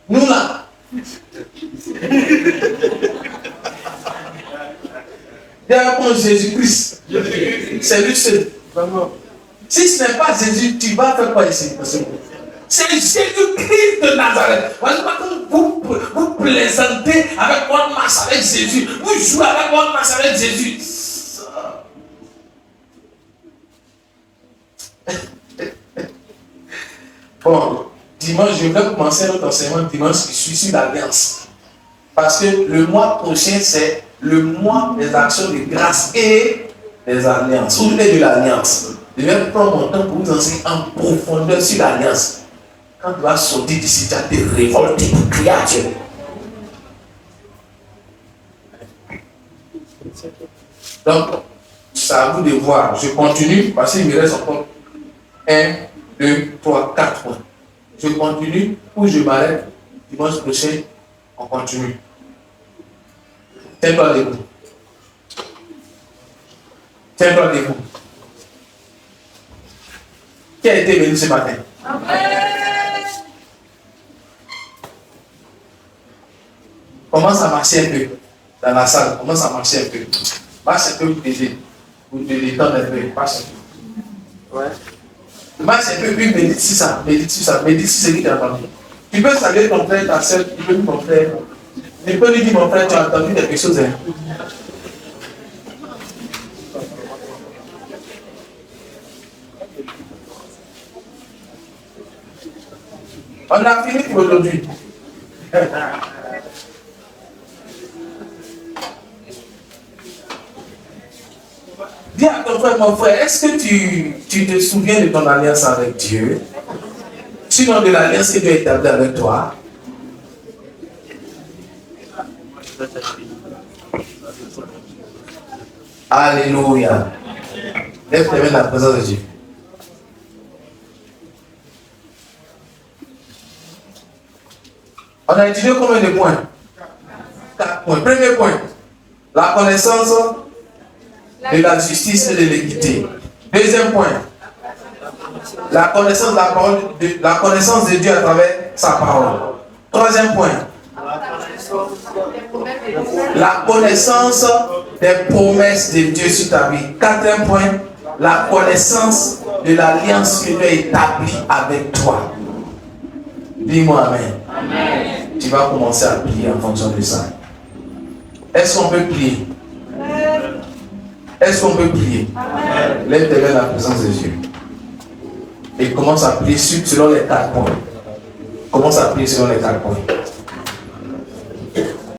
A: Nous là. Derrière Jésus-Christ. C'est lui seul. Si ce n'est pas Jésus, tu vas faire quoi ici? C'est Jésus-Christ de Nazareth. Vous plaisantez avec votre masse avec Jésus. Vous jouez avec votre masse avec Jésus. Bon, dimanche, je vais commencer notre enseignement dimanche qui suit sur l'alliance. Parce que le mois prochain, c'est le mois des actions de grâce et des alliances. Ou de l'alliance. Je vais prendre mon temps pour vous enseigner en profondeur sur l'alliance. Quand tu vas sortir d'ici, tu vas te révolter pour crier à Dieu. Donc, c'est à vous de voir. Je continue parce qu'il me reste encore 1, 2, 3, 4 points. Je continue ou je m'arrête. Dimanche prochain, on continue. Tiens-toi debout. Tiens-toi debout. Qui a été venu ce matin? Commence à marcher un peu dans la salle. Commence à marcher un peu. Marche un peu pour t'aider. Pour te détendre un peu. Marche un peu. Ouais. Marche un peu, puis médite sur ça. Médite sur ça. Médite sur ce qui t'a entendu. Tu peux saluer ton frère, ta soeur. Tu peux dire mon frère. Tu peux lui dire mon frère, tu as entendu quelque chose. Hein? On a fini pour aujourd'hui. Dis à ton frère, mon frère, est-ce que tu te souviens de ton alliance avec Dieu? Sinon de l'alliance que Dieu a établie avec toi? Alléluia. Lève tes mains dans la présence de Dieu. On a étudié combien de points? 4 points. Premier point, la connaissance de la justice et de l'équité. Deuxième point, la connaissance de la parole, la connaissance de Dieu à travers sa parole. Troisième point, la connaissance des promesses de Dieu sur ta vie. Quatrième point, la connaissance de l'alliance que Dieu a établie avec toi. Dis-moi Amen. Amen. Tu vas commencer à prier en fonction de ça. Est-ce qu'on peut prier? Est-ce qu'on peut prier? Amen. Lève tes mains dans la présence de Dieu. Et commence à prier selon les 4 points. Commence à prier selon les 4 points.